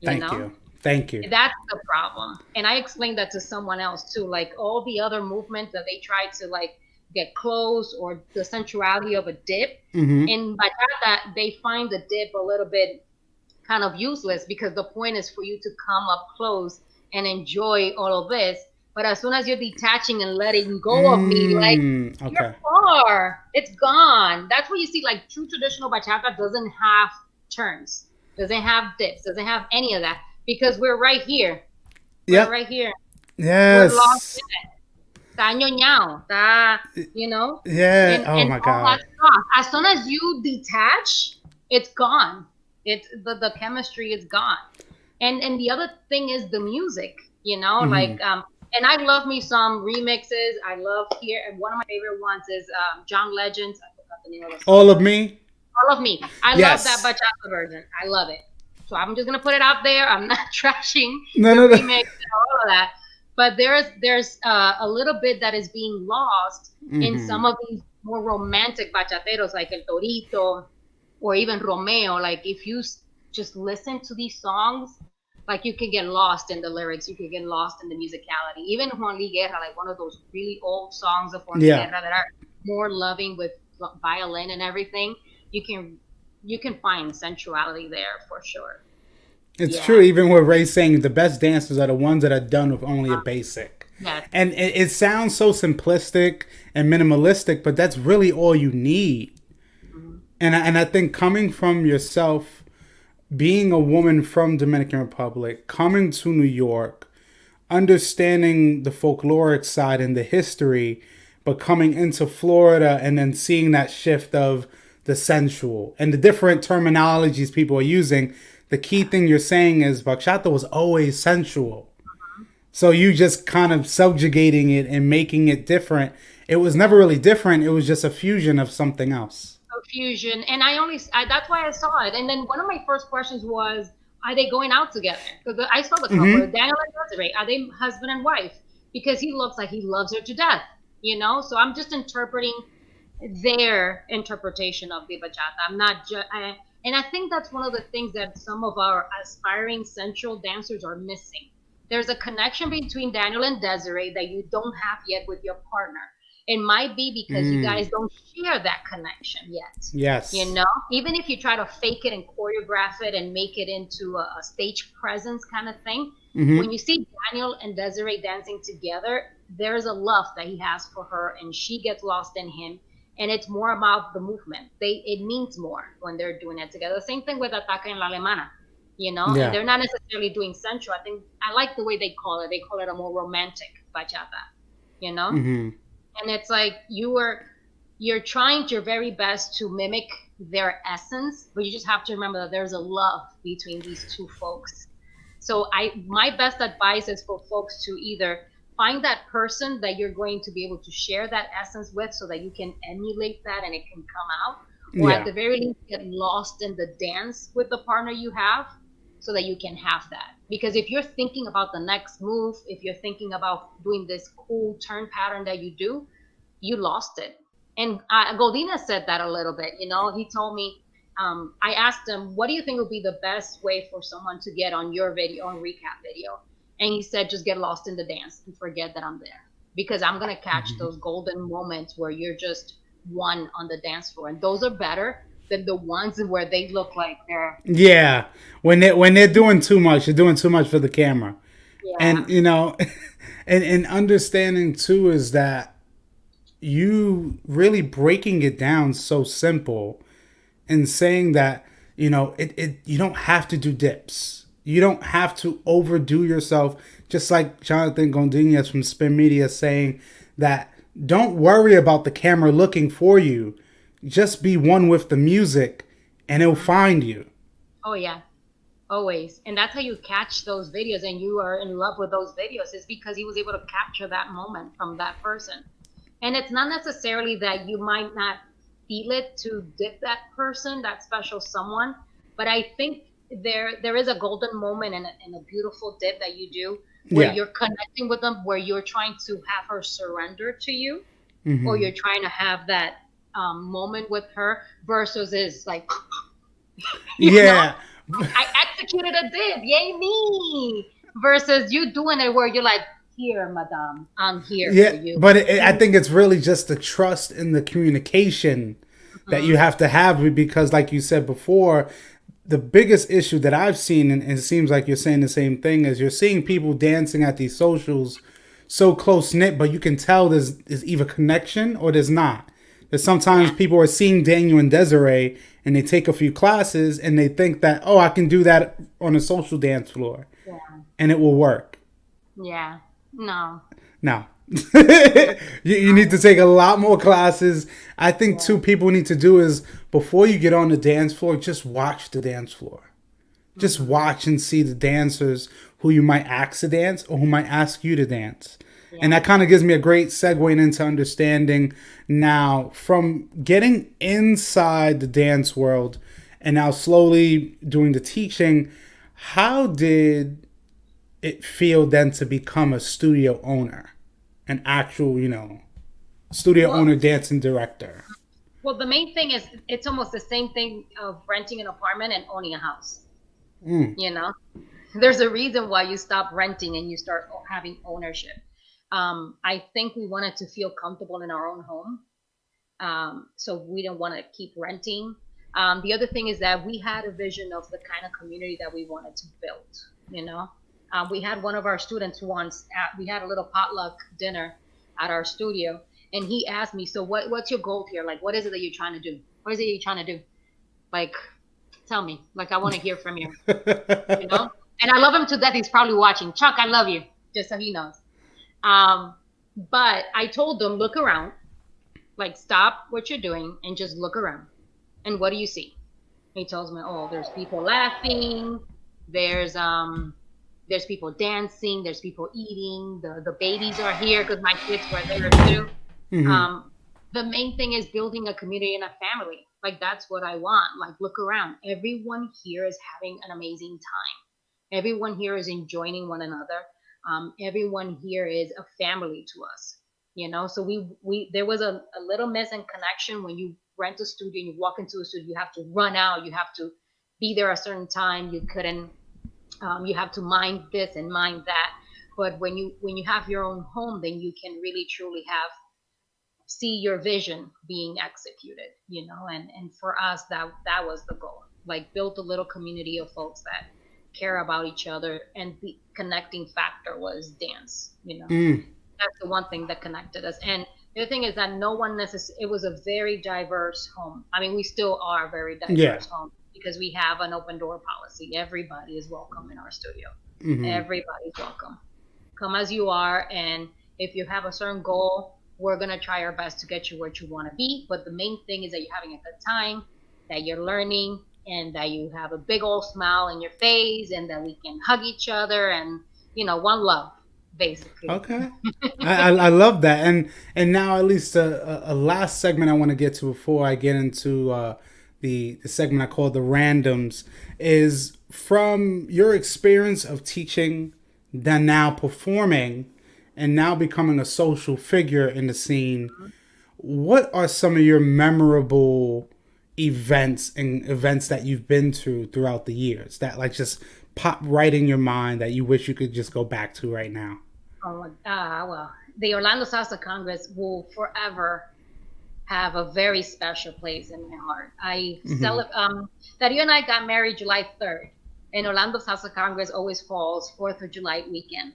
Speaker 2: you
Speaker 1: Thank
Speaker 2: know.
Speaker 1: you. Thank you.
Speaker 2: That's the problem. And I explained that to someone else too. Like all the other movements that they try to like get close, or the sensuality of a dip.
Speaker 1: Hmm.
Speaker 2: In bachata, they find the dip a little bit kind of useless because the point is for you to come up close and enjoy all of this. But as soon as you're detaching and letting go of me, like you're
Speaker 1: Okay.
Speaker 2: far, it's gone. That's where you see like true traditional bachata doesn't have turns, doesn't have dips, doesn't have any of that because we're right here. We're
Speaker 1: Yep.
Speaker 2: right here. We're lost
Speaker 1: Yes.
Speaker 2: in it. Está ñoñao, está, you know,
Speaker 1: Yeah. Oh
Speaker 2: and
Speaker 1: my
Speaker 2: all that
Speaker 1: God.
Speaker 2: stuff. As soon as you detach, it's gone. It's the chemistry is gone. And the other thing is the music, you know,
Speaker 1: Hmm.
Speaker 2: like and I love me some remixes. I love here, and one of my favorite ones is John Legend's. I forgot the name of the song,
Speaker 1: All of
Speaker 2: but
Speaker 1: me.
Speaker 2: All of Me. I love that
Speaker 1: Yes.
Speaker 2: bachata version. I love it. So I'm just gonna put it out there. I'm not trashing
Speaker 1: No.
Speaker 2: the
Speaker 1: No. No.
Speaker 2: remix and all of that, but there's a little bit that is being lost in
Speaker 1: Hmm.
Speaker 2: some of these more romantic bachateros like El Torito or even Romeo. Like if you just listen to these songs, like you can get lost in the lyrics, you can get lost in the musicality. Even Juan Luis Guerra, like one of those really old songs of Juan Luis
Speaker 1: Yeah.
Speaker 2: Guerra that are more loving with violin and everything, you can you can find sensuality there for sure.
Speaker 1: It's true.
Speaker 2: Yeah.
Speaker 1: Even what Ray's saying, the best dances are the ones that are done with only a basic.
Speaker 2: Yes.
Speaker 1: And it sounds so simplistic and minimalistic, but that's really all you need.
Speaker 2: Mhm.
Speaker 1: And I think coming from yourself, being a woman from Dominican Republic, coming to New York, understanding the folkloric side and the history, but coming into Florida and then seeing that shift of the sensual and the different terminologies people are using. The key thing you're saying is bachata was always sensual. So you just kind of subjugating it and making it different. It was never
Speaker 2: Yeah.
Speaker 1: really different. It was just a fusion of something else.
Speaker 2: Confusion, and that's why I saw it. And then one of my first questions was, are they going out together? Because I saw the couple,
Speaker 1: Mm-hmm.
Speaker 2: Daniel and Desiree. Are they husband and wife? Because he looks like he loves her to death, you know. So I'm just interpreting their interpretation of the bachata. I'm not And I think that's one of the things that some of our aspiring sensual dancers are missing. There's a connection between Daniel and Desiree that you don't have yet with your partner. It might be because you guys
Speaker 1: Mm.
Speaker 2: don't share that connection yet. You
Speaker 1: Yes.
Speaker 2: know, even if you try to fake it and choreograph it and make it into a stage presence kind of thing, when
Speaker 1: Mm-hmm.
Speaker 2: you see Daniel and Desiree dancing together, there's a love that he has for her, and she gets lost in him. And it's more about the movement. It means more when they're doing it together. The same thing with Ataca en la Alemana, and
Speaker 1: Yeah.
Speaker 2: they're not necessarily doing sensual. I think I like the way they call it. They call it a more romantic bachata, you know.
Speaker 1: Mm-hmm.
Speaker 2: And it's like you're trying your very best to mimic their essence, but you just have to remember that there's a love between these two folks. So I my best advice is for folks to either find that person that you're going to be able to share that essence with so that you can emulate that and it can come out, or at
Speaker 1: Yeah.
Speaker 2: the very least get lost in the dance with the partner you have so that you can have that. Because if you're thinking about the next move, if you're thinking about doing this cool turn pattern that you do, you lost it. And Goldina said that a little bit. He told me, I asked him, what do you think would be the best way for someone to get on your video, on recap video? And he said, just get lost in the dance and forget that I'm there. Because I'm going to catch those golden moments where you're just one on the dance floor. And those are better than the ones where they look like they're,
Speaker 1: Yeah. When they're doing too much, they're doing too much for the camera.
Speaker 2: yeah,
Speaker 1: And and understanding too is that you really breaking it down so simple and saying that it you don't have to do dips, you don't have to overdo yourself, just like Jonathan Gondinez from Spin Media saying that don't worry about the camera looking for you, just be one with the music and it'll
Speaker 2: mhm.
Speaker 1: find you.
Speaker 2: Oh, yeah. Always. And that's how you catch those videos and you are in love with those videos, is because he was able to capture that moment from that person. And it's not necessarily that you might not feel it to dip that person, that special someone, but I think there is a golden moment and a beautiful dip that you do where
Speaker 1: Yeah.
Speaker 2: you're connecting with them, where you're trying to have her surrender to you, or
Speaker 1: Hmm.
Speaker 2: you're trying to have that moment with her versus is like, you know,
Speaker 1: Yeah.
Speaker 2: I executed a dip, yay me! Versus you doing it where you're like, here, madame, I'm here for
Speaker 1: Yeah,
Speaker 2: you.
Speaker 1: but I think it's really just the trust and the communication that you
Speaker 2: Mhm.
Speaker 1: have to have, because, like you said before, the biggest issue that I've seen, and it seems like you're saying the same thing, is you're seeing people dancing at these socials so close knit, but you can tell there's either connection or there's not. There's sometimes
Speaker 2: Yeah,
Speaker 1: people are seeing Daniel and Desiree and they take a few classes and they think that, oh, I can do that on a social dance floor
Speaker 2: yeah,
Speaker 1: and it will work.
Speaker 2: yeah. No,
Speaker 1: No.
Speaker 2: no,
Speaker 1: You need to take a lot more classes. I think
Speaker 2: yeah.
Speaker 1: two people need to do is before you get on the dance floor, just watch the dance floor. Just
Speaker 2: Hmm.
Speaker 1: watch and see the dancers who you might ask to dance or who might ask you to dance. And that
Speaker 2: Yeah.
Speaker 1: kind of gives me a great segue into understanding now from getting inside the dance world and now slowly doing the teaching. How did it feel then to become a studio owner? An actual, studio
Speaker 2: Well,
Speaker 1: owner, dancing director.
Speaker 2: well, the main thing is it's almost the same thing of renting an apartment and owning a house.
Speaker 1: Mm.
Speaker 2: You know, there's a reason why you stop renting and you start having ownership. I think we wanted to feel comfortable in our own home. So we don't want to keep renting. The other thing is that we had a vision of the kind of community that we wanted to build. You know, we had one of our students once. We had a little potluck dinner at our studio, and he asked me, "So what's your goal here? Like, what is it that you're trying to do? What is it you're trying to do? Like, tell me. Like, I want to hear from you." You know, and I love him to death. He's probably watching. Chuck, I love you, just so he knows. Um, but I told him, look around, like stop what you're doing and just look around. And what do you see? He tells me, oh, there's people laughing, there's um there's people dancing, there's people eating, the babies are here because my kids were there too.
Speaker 1: Hmm.
Speaker 2: Um, the main thing is building a community and a family. Like that's what I want. Like look around. Everyone here is having an amazing time. Everyone here is enjoying one another. Everyone here is a family to us. So we there was a little missing connection when you rent a studio and you walk into a studio, you have to run out, you have to be there a certain time. You couldn't, you have to mind this and mind that. But when you have your own home, then you can really truly have see your vision being executed, and for us that was the goal, like build a little community of folks that care about each other, and the connecting factor was dance.
Speaker 1: Mm.
Speaker 2: That's the one thing that connected us. And the other thing is that no one necessarily, it was a very diverse home. I mean, we still are a very
Speaker 1: Yeah.
Speaker 2: diverse home because we have an open door policy. Everybody is welcome in our studio.
Speaker 1: Hmm.
Speaker 2: Everybody's welcome. Come as you are, and if you have a certain goal, we're going to try our best to get you where you want to be. But the main thing is that you're having a good time, that you're learning, and that you have a big old smile in your face, and that we can hug each other, and one love, basically.
Speaker 1: Okay. I love that. And now at least a last segment I want to get to before I get into the segment I call the randoms is from your experience of teaching, then now performing, and now becoming a social figure in the scene. What are some of your memorable events that you've been to throughout the years that like just pop right in your mind that you wish you could just go back to right now?
Speaker 2: Oh, well, the Orlando Salsa Congress will forever have a very special place in my heart.
Speaker 1: Hmm.
Speaker 2: Dario and I got married July 3rd, and Orlando Salsa Congress always falls 4th of July weekend.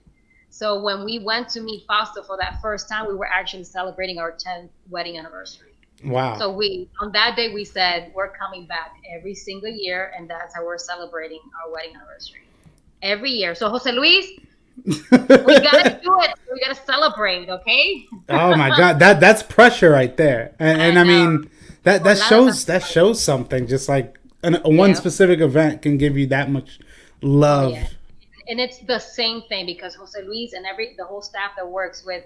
Speaker 2: So when we went to meet Fausto for that first time, we were actually celebrating our 10th wedding anniversary.
Speaker 1: Wow.
Speaker 2: So on that day we said we're coming back every single year, and that's how we're celebrating our wedding anniversary every year. So Jose Luis, we gotta do it. We gotta celebrate, okay?
Speaker 1: Oh my God, that's pressure right there, and
Speaker 2: And
Speaker 1: I mean
Speaker 2: Orlando,
Speaker 1: that shows something. Just like one
Speaker 2: yeah,
Speaker 1: specific event can give you that much
Speaker 2: oh
Speaker 1: love.
Speaker 2: yeah, and it's the same thing because Jose Luis and the whole staff that works with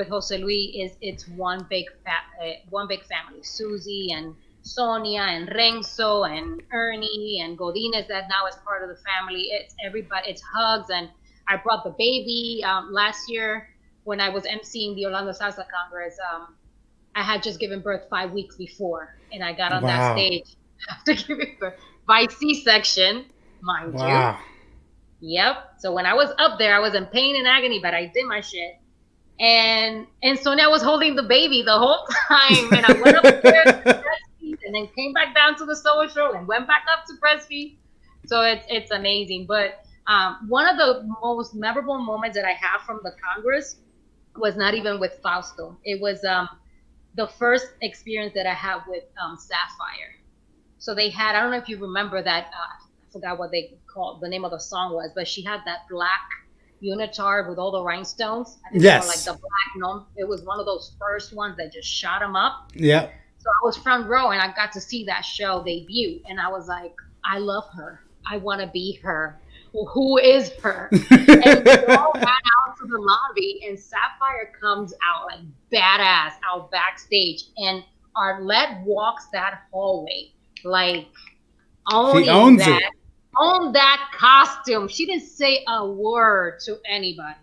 Speaker 2: Jose Luis it's one big family. Susie and Sonia and Renzo and Ernie and Godinez that now is part of the family. It's everybody. It's hugs, and I brought the baby last year when I was emceeing the Orlando Salsa Congress. I had just given birth 5 weeks before, and I got on that
Speaker 1: Wow,
Speaker 2: stage after giving birth by C-section, mind you.
Speaker 1: wow.
Speaker 2: Yep. So when I was up there, I was in pain and agony, but I did my shit. And Sonia was holding the baby the whole time, and I went upstairs to breastfeed, and then came back down to the social, and went back up to breastfeed. So it's amazing. But one of the most memorable moments that I have from the Congress was not even with Fausto. It was the first experience that I had with Sapphire. So they had, I don't know if you remember that, I forgot what they called, the name of the song was, but she had that black unitard with all the rhinestones. I think they were like
Speaker 1: Yes.
Speaker 2: the black, no, it was one of those first ones that just shot them up.
Speaker 1: Yep.
Speaker 2: So I was front row and I got to see that show debut. And I was like, I love her. I want to be her. Well, who is her? And we all ran out to the lobby, and Sapphire comes out like badass out backstage. And Arlette walks that hallway like
Speaker 1: She
Speaker 2: owning
Speaker 1: owns it.
Speaker 2: that, own that costume. She didn't say a word to anybody.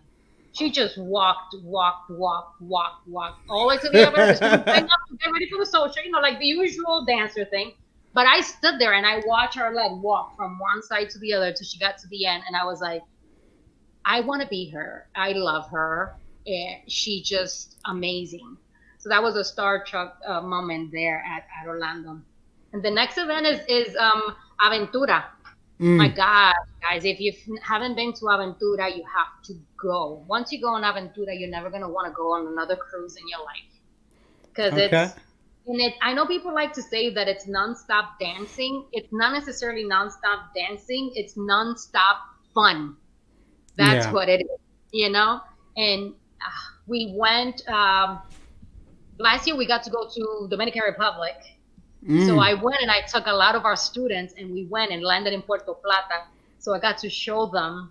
Speaker 2: She just walked all the way to the elevator. She was going up to get ready for the social, like the usual dancer thing. But I stood there and I watched her leg walk from one side to the other till she got to the end, and I was like, I want to be her. I love her. She just amazing. So that was a Star Trek moment there at Orlando. And the next event is Aventura. My
Speaker 1: Mm.
Speaker 2: God, guys, if you haven't been to Aventura, you have to go. Once you go on Aventura, you're never gonna want to go on another cruise in your life because
Speaker 1: Okay.
Speaker 2: I know people like to say that it's nonstop dancing. It's not necessarily nonstop dancing. It's nonstop fun. That's
Speaker 1: Yeah.
Speaker 2: what it is. And we went last year. We got to go to Dominican Republic, so
Speaker 1: Mm.
Speaker 2: I went and I took a lot of our students, and we went and landed in Puerto Plata. So I got to show them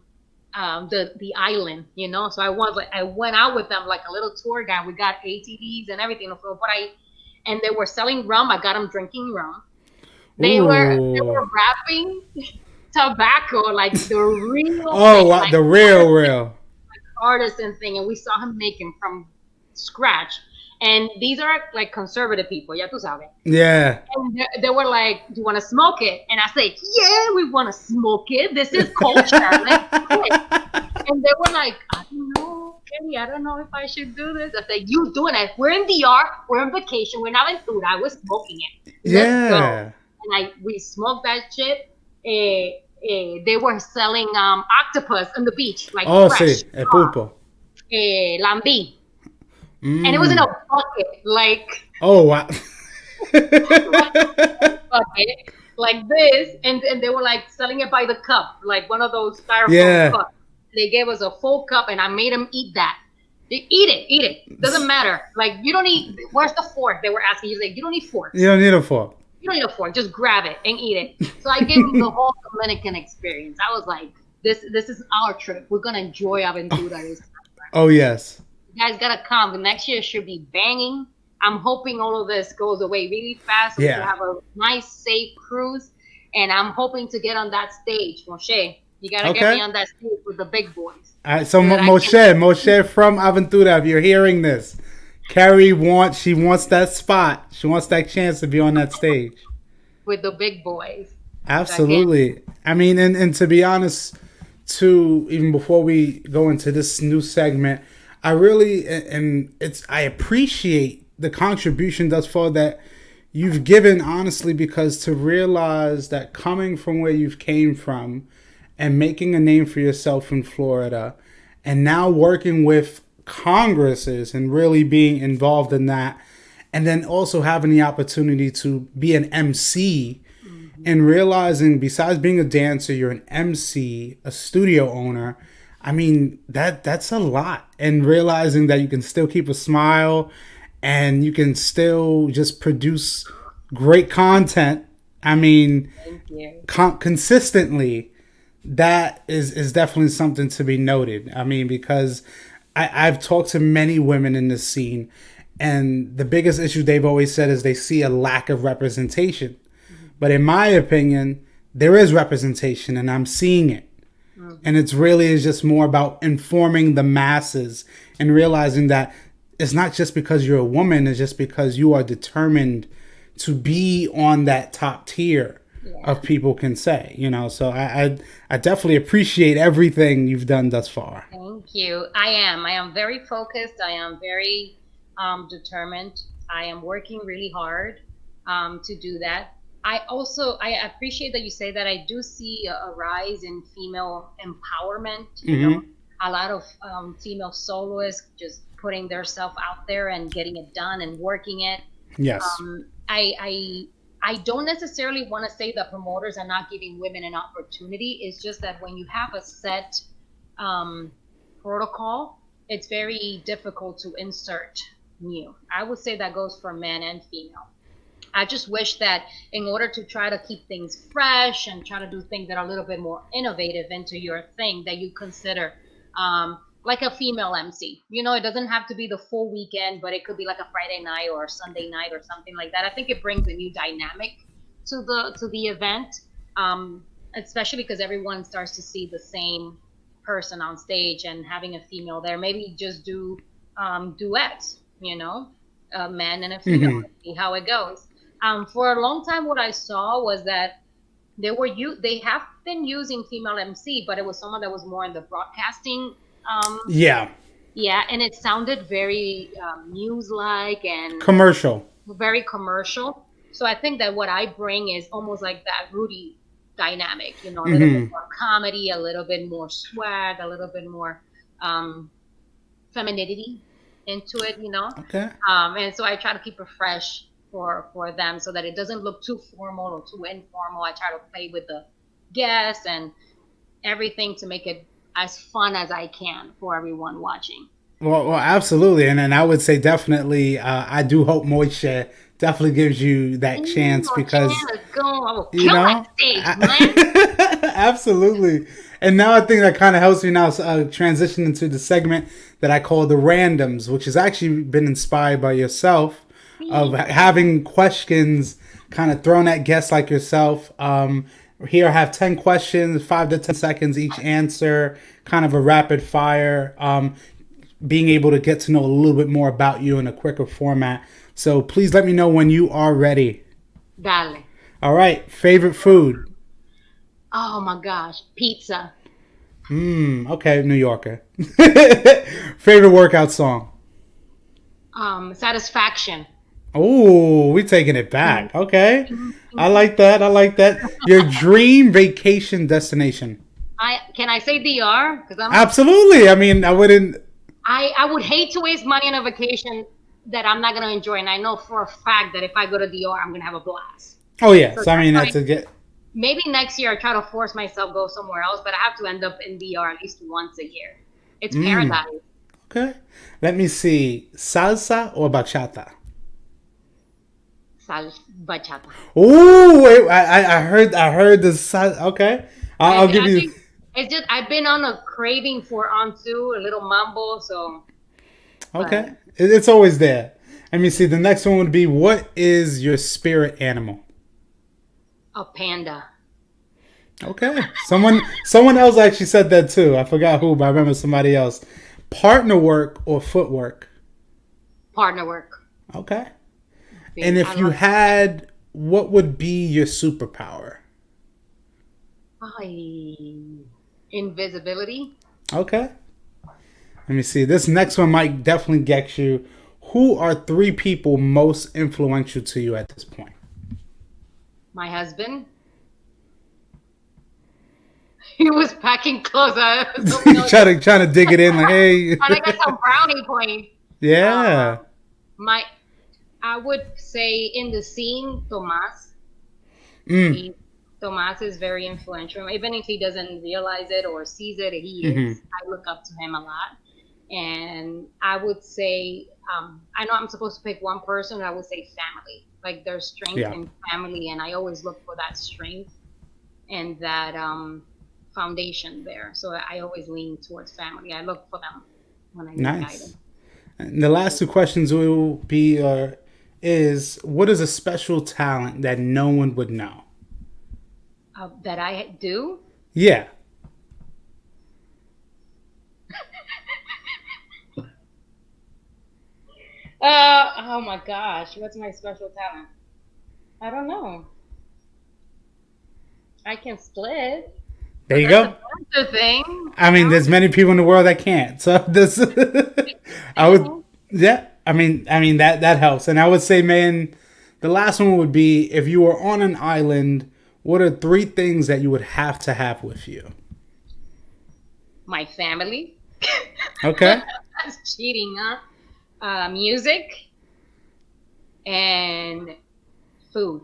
Speaker 2: the island. So I went out with them like a little tour guide. We got ATVs and everything. And they were selling rum. I got them drinking rum. They were
Speaker 1: Ooh.
Speaker 2: wrapping tobacco like the real
Speaker 1: Oh,
Speaker 2: thing,
Speaker 1: wow.
Speaker 2: like
Speaker 1: The real, real.
Speaker 2: artisan thing, and we saw him making from scratch. And these are like conservative people, ya tú sabes.
Speaker 1: Yeah.
Speaker 2: And they were like, "Do you want to smoke it?" And I said, "Yeah, we want to smoke it. This is culture. Let's do it." And they were like, "I don't know, Kenny. I don't know if I should do this." I said, "You doing it? We're in DR. We're on vacation. We're not in food. I was smoking it. Let's go."
Speaker 1: Yeah.
Speaker 2: And we smoked that shit. They were selling octopus on the beach, like
Speaker 1: Oh,
Speaker 2: fresh,
Speaker 1: sí, el pulpo.
Speaker 2: lambi, and it was in a
Speaker 1: Mm.
Speaker 2: bucket,
Speaker 1: Oh, wow.
Speaker 2: like bucket like this, and they were like selling it by the cup, like one of those styrofoam
Speaker 1: Yeah.
Speaker 2: cups. They gave us a full cup, and I made them eat that. They eat it. Doesn't matter. Like you don't need. Where's the fork? They were asking. He's like, you don't need
Speaker 1: You
Speaker 2: forks.
Speaker 1: don't need a fork.
Speaker 2: You don't need a fork. Just grab it and eat it. So I gave them the whole Dominican experience. I was like, this is our trip. We're gonna enjoy Aventura this time.
Speaker 1: Oh, yes.
Speaker 2: You guys gotta come. The next year should be banging. I'm hoping all of this goes away really fast so we can
Speaker 1: Yeah.
Speaker 2: have a nice, safe cruise. And I'm hoping to get on that stage, Moshe. You gotta get
Speaker 1: Okay.
Speaker 2: me on that stage with the big boys.
Speaker 1: All right, so
Speaker 2: So that I
Speaker 1: Moshe from Aventura, if you're hearing this, she wants that spot. She wants that chance to be on that stage.
Speaker 2: with the big boys. So I can
Speaker 1: Absolutely. I mean, and to be honest, too, even before we go into this new segment, I really and it's I appreciate the contribution thus far that you've given, honestly, because to realize that coming from where you've came from and making a name for yourself in Florida and now working with Congresses and really being involved in that, and then also having the opportunity to be an MC and realizing besides being a dancer, you're an MC, a studio owner. I mean, that's a lot. And realizing that you can still keep a smile and you can still just produce great content. I mean,
Speaker 2: thank you.
Speaker 1: consistently, that is definitely something to be noted. I mean, because I've talked to many women in this scene, and the biggest issue they've always said is they see a lack of representation. But in my opinion, there is representation, and I'm seeing it. And it's really is just more about informing the masses and realizing that it's not just because you're a woman, it's just because you are determined to be on that top tier
Speaker 2: Yeah.
Speaker 1: of people can say, So I definitely appreciate everything you've done thus far.
Speaker 2: Thank you. I am very focused. I am very determined. I am working really hard to do that. I appreciate that you say that. I do see a rise in female empowerment.
Speaker 1: Hmm.
Speaker 2: A lot of female soloists just putting themselves out there and getting it done and working it.
Speaker 1: Yes.
Speaker 2: I don't necessarily want to say that promoters are not giving women an opportunity. It's just that when you have a set protocol, it's very difficult to insert new. I would say that goes for men and female. I just wish that in order to try to keep things fresh and try to do things that are a little bit more innovative into your thing, that you consider like a female MC. It doesn't have to be the full weekend, but it could be like a Friday night or a Sunday night or something like that. I think it brings a new dynamic to the event, especially because everyone starts to see the same person on stage, and having a female there, maybe just do duets, a man and a female,
Speaker 1: Hmm.
Speaker 2: and see how it goes. For a long time, what I saw was that they have been using female MC, but it was someone that was more in the broadcasting.
Speaker 1: Yeah.
Speaker 2: Yeah, and it sounded very news-like and
Speaker 1: Commercial.
Speaker 2: very commercial. So I think that what I bring is almost like that Rudy dynamic, a little bit
Speaker 1: Hmm.
Speaker 2: more comedy, a little bit more swag, a little bit more femininity into it.
Speaker 1: Okay.
Speaker 2: And so I try to keep it fresh for them so that it doesn't look too formal or too informal. I try to play with the guests and everything to make it as fun as I can for everyone watching.
Speaker 1: Well, absolutely, and I would say definitely. I do hope Moishe definitely gives you that chance because
Speaker 2: Let's go. I will
Speaker 1: you
Speaker 2: kill
Speaker 1: know,
Speaker 2: that stage, man.
Speaker 1: absolutely. And now I think that kind of helps me now transition into the segment that I call the randoms, which has actually been inspired by yourself of having questions kind of thrown at guests like yourself. Here I have 10 questions, 5 to 10 seconds each answer, kind of a rapid fire. being able to get to know a little bit more about you in a quicker format. So please let me know when you are ready.
Speaker 2: Dale.
Speaker 1: All right, favorite food?
Speaker 2: Oh my gosh, pizza.
Speaker 1: Okay, New Yorker. Favorite workout song?
Speaker 2: Satisfaction.
Speaker 1: Oh, we taking it back. Okay. I like that. I like that. Your dream vacation destination.
Speaker 2: I can I say DR? Because
Speaker 1: Absolutely. I mean, I wouldn't.
Speaker 2: I would hate to waste money on a vacation that I'm not gonna enjoy, and I know for a fact that if I go to DR, I'm gonna have a blast.
Speaker 1: Oh, yeah.
Speaker 2: So
Speaker 1: So, I
Speaker 2: that's
Speaker 1: mean,
Speaker 2: why
Speaker 1: that's a get.
Speaker 2: maybe next year I try to force myself go somewhere else, but I have to end up in DR at least once a year. It's
Speaker 1: Mm,
Speaker 2: paradise.
Speaker 1: okay. Let me see. Salsa or bachata?
Speaker 2: Sal bachata.
Speaker 1: Oh, wait. I heard the Okay. I'll give
Speaker 2: I
Speaker 1: you.
Speaker 2: think it's just I've been on a craving for onto a little mambo, so
Speaker 1: Okay.
Speaker 2: but
Speaker 1: It's always there. Let me see. The next one would be, what is your spirit animal?
Speaker 2: a panda.
Speaker 1: Okay. Someone else actually said that too. I forgot who, but I remember somebody else. Partner work or footwork?
Speaker 2: Partner work.
Speaker 1: Okay. And
Speaker 2: See, I
Speaker 1: if you
Speaker 2: love
Speaker 1: had, what would be your superpower?
Speaker 2: I invisibility.
Speaker 1: Okay. Let me see. This next one might definitely get you. Who are three people most influential to you at this point?
Speaker 2: My husband. He was packing clothes. I was hoping I was
Speaker 1: trying to dig it in like, hey.
Speaker 2: trying to get some brownie points.
Speaker 1: Yeah.
Speaker 2: My I would say in the scene, Tomas.
Speaker 1: Mm.
Speaker 2: He Tomas is very influential. Even if he doesn't realize it or sees it, he
Speaker 1: Hmm.
Speaker 2: is. I look up to him a lot. And I would say, I know I'm supposed to pick one person. I would say family. Like there's strength
Speaker 1: Yeah.
Speaker 2: in family, and I always look for that strength and that foundation there. So I always lean towards family. I look for them when I need guidance.
Speaker 1: Nice. And the last two questions will be is, what is a special talent that no one would know?
Speaker 2: That I do.
Speaker 1: Yeah.
Speaker 2: Oh my gosh, what's my special talent? I don't know. I can split,
Speaker 1: There
Speaker 2: but
Speaker 1: you
Speaker 2: that's a
Speaker 1: go.
Speaker 2: dancer thing,
Speaker 1: I
Speaker 2: you
Speaker 1: mean,
Speaker 2: know?
Speaker 1: there's many people in the world that can't. So this, I would,
Speaker 2: Singing.
Speaker 1: yeah. I mean that helps. And I would say, man, the last one would be, if you were on an island, what are three things that you would have to have with you?
Speaker 2: My family.
Speaker 1: Okay.
Speaker 2: That's cheating, huh? Music and food,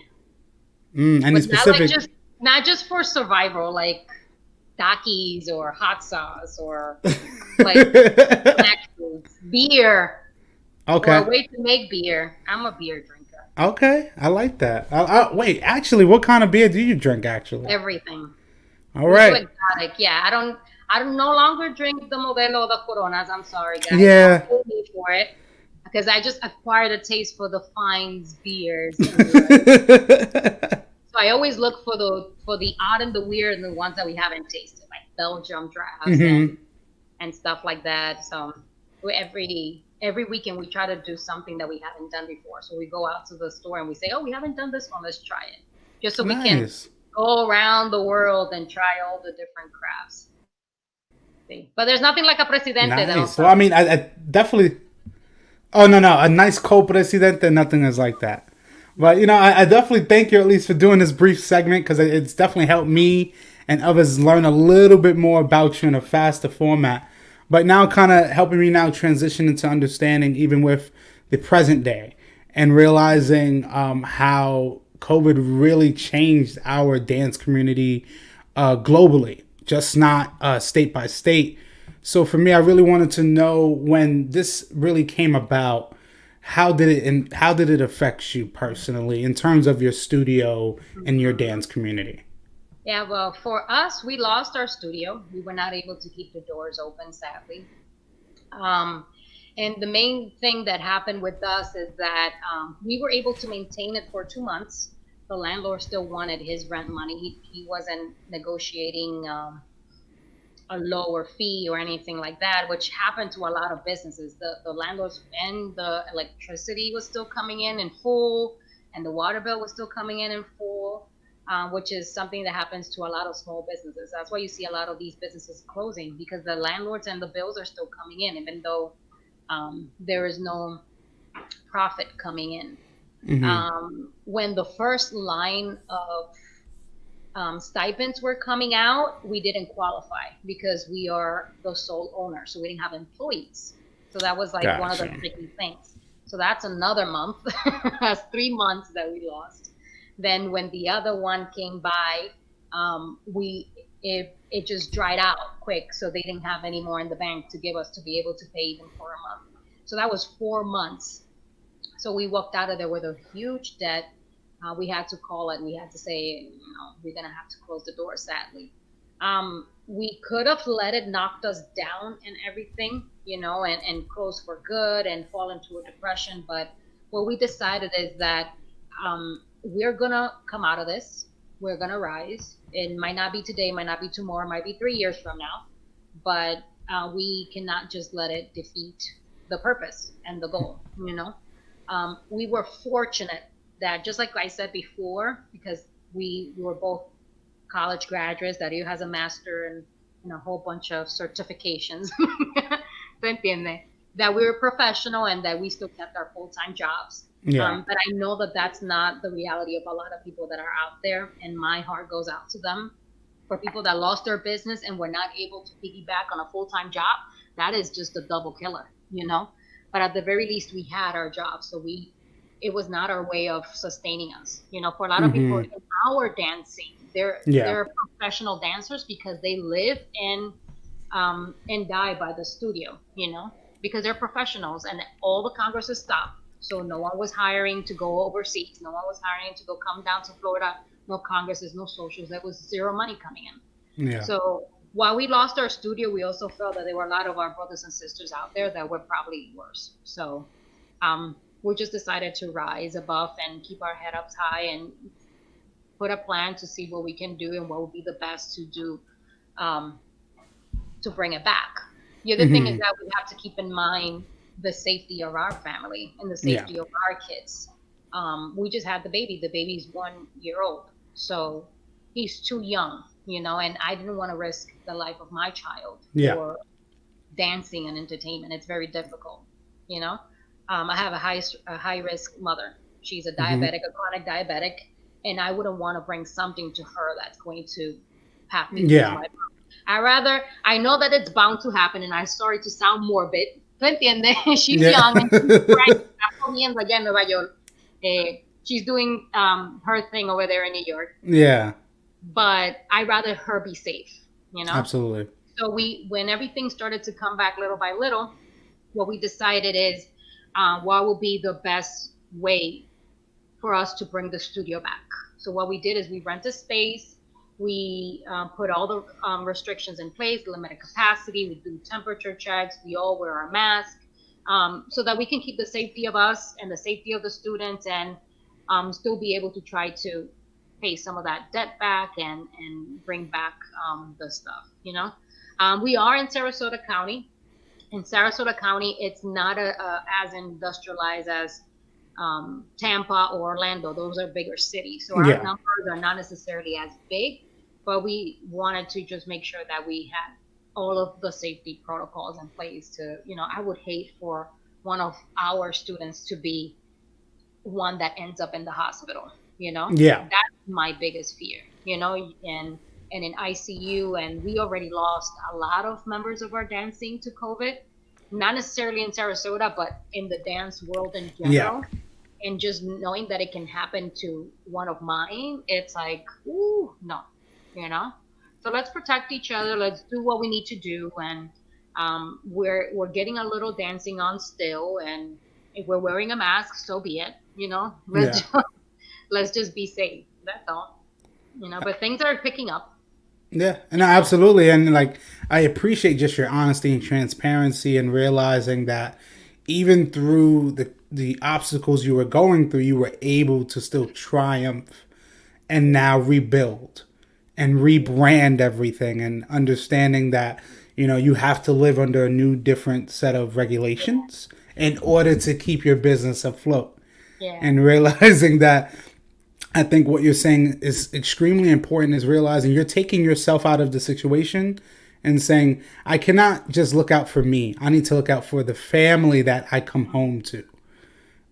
Speaker 1: Any
Speaker 2: but
Speaker 1: specific?
Speaker 2: not just for survival, like Takis or hot sauce or like snack foods, beer or a
Speaker 1: Okay.
Speaker 2: way to make beer. I'm a beer drinker.
Speaker 1: Okay. I like that. Wait, actually, what kind of beer do you drink? Actually.
Speaker 2: Everything.
Speaker 1: All
Speaker 2: We do
Speaker 1: right.
Speaker 2: exotic. Yeah, I don't no longer drink the Modelo, the Coronas. I'm sorry, guys. Don't
Speaker 1: Yeah.
Speaker 2: hold me for it because I just acquired a taste for the fines beers and the. So I always look for the odd and the weird and the ones that we haven't tasted, like Belgium drafts
Speaker 1: Hmm.
Speaker 2: and stuff like that. So every weekend we try to do something that we haven't done before. So we go out to the store and we say, "Oh, we haven't done this one. Let's try it," just so we can
Speaker 1: Nice.
Speaker 2: go around the world and try all the different crafts. See? But there's nothing like a presidente that I'll
Speaker 1: Nice. Well,
Speaker 2: tell
Speaker 1: I
Speaker 2: you.
Speaker 1: mean, I definitely. Oh no, no, a nice cold presidente. Nothing is like that. But I definitely thank you at least for doing this brief segment, because it's definitely helped me and others learn a little bit more about you in a faster format. But now, kind of helping me now transition into understanding even with the present day, and realizing how COVID really changed our dance community globally, just not state by state. So for me, I really wanted to know, when this really came about, how did it affect you personally in terms of your studio and your
Speaker 2: Mhm.
Speaker 1: dance community?
Speaker 2: Yeah, well, for us, we lost our studio. We were not able to keep the doors open, sadly. Um, and the main thing that happened with us is that we were able to maintain it for 2 months. The landlord still wanted his rent money. He wasn't negotiating a lower fee or anything like that, which happened to a lot of businesses. The landlords and the electricity was still coming in full, and the water bill was still coming in full, which is something that happens to a lot of small businesses. That's why you see a lot of these businesses closing, because the landlords and the bills are still coming in, even though there is no profit coming in.
Speaker 1: Hmm.
Speaker 2: When the first line of stipends were coming out, we didn't qualify because we are the sole owner, so we didn't have employees. So that was like one of the
Speaker 1: Gotcha.
Speaker 2: tricky things. So that's another month. That's 3 months that we lost. Then when the other one came by, we it just dried out quick, so they didn't have any more in the bank to give us to be able to pay them for a month. So that was 4 months. So we walked out of there with a huge debt. We had to call it. We had to say, we're gonna have to close the door. Sadly, we could have let it knocked us down and everything, and close for good and fall into a depression. But what we decided is that we're gonna come out of this. We're gonna rise. It might not be today, might not be tomorrow, might be 3 years from now, but we cannot just let it defeat the purpose and the goal. We were fortunate that, just like I said before, because we were both college graduates, Dario has a master and a whole bunch of certifications, ¿Te entiende? That we were professional and that we still kept our full-time jobs.
Speaker 1: Yeah.
Speaker 2: But I know that that's not the reality of a lot of people that are out there, and my heart goes out to them. For people that lost their business and were not able to piggyback on a full-time job, that is just a double killer. But at the very least, we had our job, so it was not our way of sustaining us. For a lot of people
Speaker 1: Hmm.
Speaker 2: in our dancing, they're
Speaker 1: Yeah.
Speaker 2: they're professional dancers because they live and die by the studio. Because they're professionals, and all the congresses stopped. So no one was hiring to go overseas. No one was hiring to go come down to Florida. No congresses, no socials. There was zero money coming in.
Speaker 1: Yeah.
Speaker 2: So while we lost our studio, we also felt that there were a lot of our brothers and sisters out there that were probably worse. So we just decided to rise above and keep our head up high and put a plan to see what we can do and what would be the best to do um, to bring it back. The other thing is
Speaker 1: Hmm.
Speaker 2: that we have to keep in mind the safety of our family and the
Speaker 1: Yeah.
Speaker 2: safety of our kids. We just had the baby. The baby's 1 year old, so he's too young, and I didn't want to risk the life of my child
Speaker 1: Yeah.
Speaker 2: for dancing and entertainment. It's very difficult, you know. I have a high risk mother. She's a
Speaker 1: Hmm.
Speaker 2: diabetic, a chronic diabetic, and I wouldn't want to bring something to her that's going to have me lose
Speaker 1: Yeah.
Speaker 2: my. I know that it's bound to happen, and I'm sorry to sound morbid. ¿Tú entiendes? She's
Speaker 1: Yeah.
Speaker 2: young and she's bright. Está comiendo allá en Nueva York. She's doing her thing over there in New York,
Speaker 1: Yeah.
Speaker 2: but I'd rather her be safe.
Speaker 1: Absolutely.
Speaker 2: So when everything started to come back little by little, what we decided is what would be the best way for us to bring the studio back. So what we did is we rent a space. We put all the restrictions in place, limited capacity. We do temperature checks. We all wear our masks so that we can keep the safety of us and the safety of the students, and still be able to try to pay some of that debt back and bring back the stuff. We are in Sarasota County. In Sarasota County, it's not as industrialized as Tampa or Orlando. Those are bigger cities. So our
Speaker 1: Yeah.
Speaker 2: numbers are not necessarily as big, but we wanted to just make sure that we had all of the safety protocols in place I would hate for one of our students to be one that ends up in the hospital.
Speaker 1: Yeah.
Speaker 2: That's my biggest fear. And in ICU, and we already lost a lot of members of our dancing to COVID, not necessarily in Sarasota, but in the dance world in
Speaker 1: Yeah.
Speaker 2: general. And just knowing that it can happen to one of mine, it's like, ooh, no. So let's protect each other. Let's do what we need to do, and we're getting a little dancing on still, and if we're wearing a mask, so be it. Let's
Speaker 1: Yeah.
Speaker 2: just, let's just be safe. That's all. But things are picking up.
Speaker 1: Yeah, and absolutely, and like I appreciate just your honesty and transparency, and realizing that even through the obstacles you were going through, you were able to still triumph and now rebuild. and rebrand everything, and understanding that you have to live under a new different set of regulations in order to keep your business afloat,
Speaker 2: Yeah.
Speaker 1: and realizing that I think what you're saying is extremely important, is realizing you're taking yourself out of the situation and saying, I cannot just look out for me. I need to look out for the family that I come home to.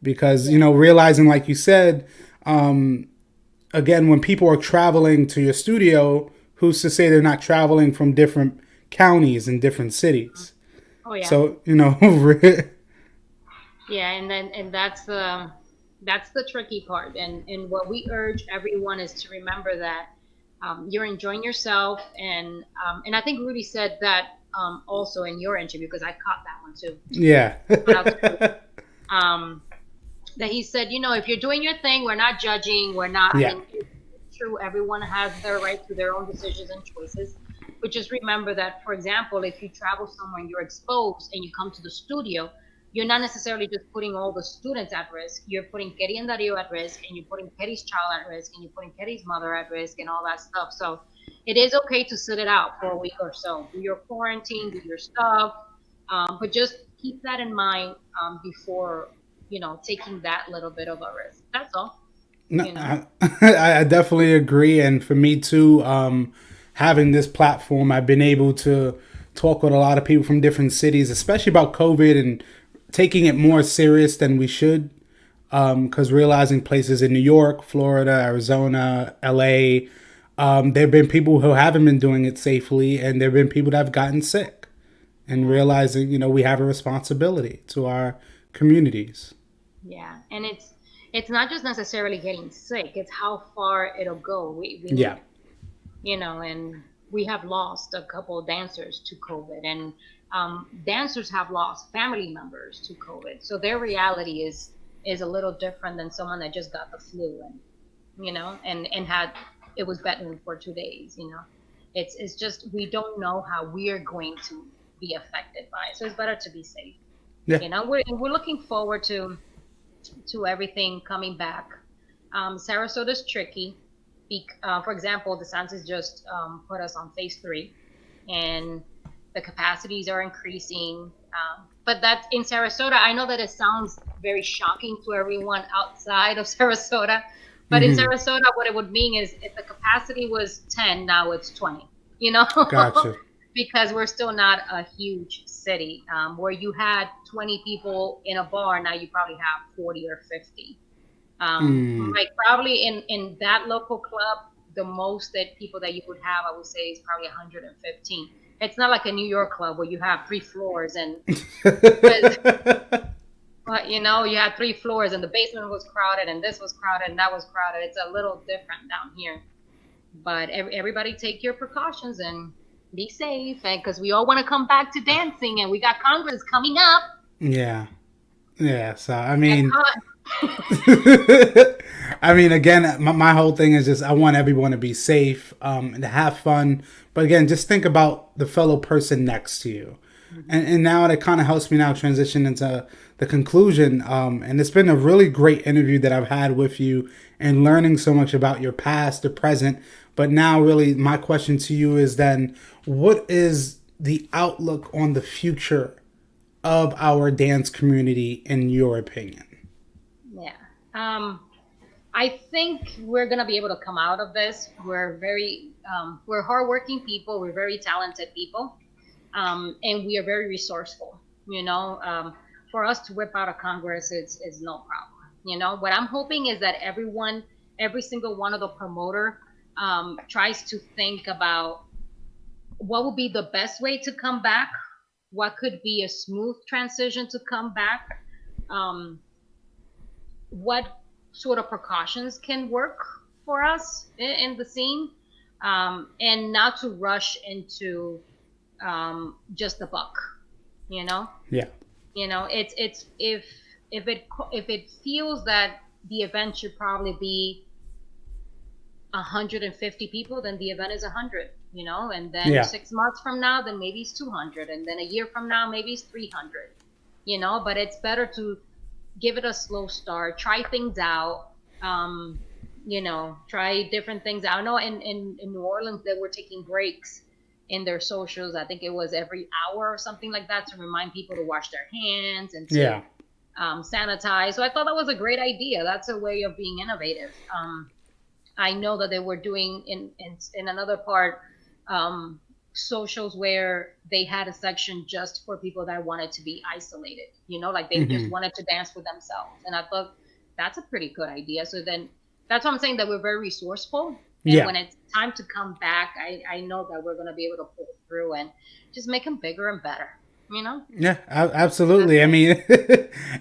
Speaker 1: Because, realizing, like you said, again, when people are traveling to your studio, who's to say they're not traveling from different counties and different cities?
Speaker 2: Oh yeah.
Speaker 1: So,
Speaker 2: Yeah, and that's the tricky part. And what we urge everyone is to remember that you're enjoying yourself, and I think Rudy said that also in your interview, because I caught that one too.
Speaker 1: yeah.
Speaker 2: Shout out to Rudy. Um, that he said, if you're doing your thing, we're not judging. We're not. I
Speaker 1: Yeah.
Speaker 2: mean, it's true. Everyone has their right to their own decisions and choices. But just remember that, for example, if you travel somewhere and you're exposed and you come to the studio, you're not necessarily just putting all the students at risk. You're putting Kery and Dario at risk, and you're putting Kery's child at risk, and you're putting Kery's mother at risk, and all that stuff. So it is okay to sit it out for a week or so. Do your quarantine, do your stuff, but just keep that in mind before taking that little bit of a risk. That's all.
Speaker 1: No,
Speaker 2: You know.
Speaker 1: I definitely agree. And for me too, having this platform, I've been able to talk with a lot of people from different cities, especially about COVID and taking it more serious than we should. Because realizing places in New York, Florida, Arizona, LA, there have been people who haven't been doing it safely, and there have been people that have gotten sick. And realizing, we have a responsibility to our communities.
Speaker 2: Yeah, and it's not just necessarily getting sick; it's how far it'll go. We
Speaker 1: Yeah.
Speaker 2: need, and we have lost a couple of dancers to COVID, and dancers have lost family members to COVID. So their reality is a little different than someone that just got the flu and had it was bedridden for 2 days. It's just we don't know how we are going to be affected by it. So it's better to be safe.
Speaker 1: Yeah.
Speaker 2: We're looking forward to everything coming back. Sarasota's tricky. For example, DeSantis just put us on phase 3, and the capacities are increasing. But that in Sarasota, I know that it sounds very shocking to everyone outside of Sarasota, but in
Speaker 1: Hmm.
Speaker 2: Sarasota, what it would mean is if the capacity was 10, now it's 20.
Speaker 1: Gotcha.
Speaker 2: Because we're still not a huge city. Where you had 20 people in a bar, now you probably have 40 or 50.
Speaker 1: Mm.
Speaker 2: Like probably in that local club, the most that people that you would have, I would say, is probably 115. It's not like a New York club where you have 3 floors but you had 3 floors and the basement was crowded and this was crowded and that was crowded. It's a little different down here. But everybody take your precautions and be safe, and because we all want to come back to dancing, and we got Congress coming up.
Speaker 1: Yeah. Yeah. So I
Speaker 2: Get
Speaker 1: mean,
Speaker 2: caught.
Speaker 1: I mean, again, my whole thing is just I want everyone to be safe, and to have fun. But again, just think about the fellow person next to you. And now it kind of helps me now transition into the conclusion. And it's been a really great interview that I've had with you, and learning so much about your past, the present. But now, really, my question to you is then, what is the outlook on the future of our dance community, in your opinion?
Speaker 2: Yeah. I think we're gonna be able to come out of this. We're hardworking people. We're very talented people, and we are very resourceful. For us to whip out a Congress, it's no problem. What I'm hoping is that every single one of the promoter, tries to think about what would be the best way to come back, what could be a smooth transition to come back, um, what sort of precautions can work for us in the scene, and not to rush into just the buck. You know,
Speaker 1: Yeah.
Speaker 2: it's if it feels that the event should probably be 150 people, then the event is 100. And then
Speaker 1: Yeah.
Speaker 2: 6 months from now, then maybe it's 200, and then a year from now, maybe it's 300. But it's better to give it a slow start, try things out, try different things. I know in New Orleans they were taking breaks in their socials. I think it was every hour or something like that to remind people to wash their hands and to
Speaker 1: Yeah.
Speaker 2: sanitize. So I thought that was a great idea. That's a way of being innovative. I know that they were doing in another part um, socials where they had a section just for people that wanted to be isolated. Like they just
Speaker 1: Hmm.
Speaker 2: wanted to dance for themselves, and I thought that's a pretty good idea. So then that's what I'm saying, that we're very resourceful, and
Speaker 1: Yeah.
Speaker 2: when it's time to come back, I know that we're going to be able to pull through and just make them bigger and better. You know,
Speaker 1: Yeah,
Speaker 2: that's
Speaker 1: absolutely. I
Speaker 2: it.
Speaker 1: mean,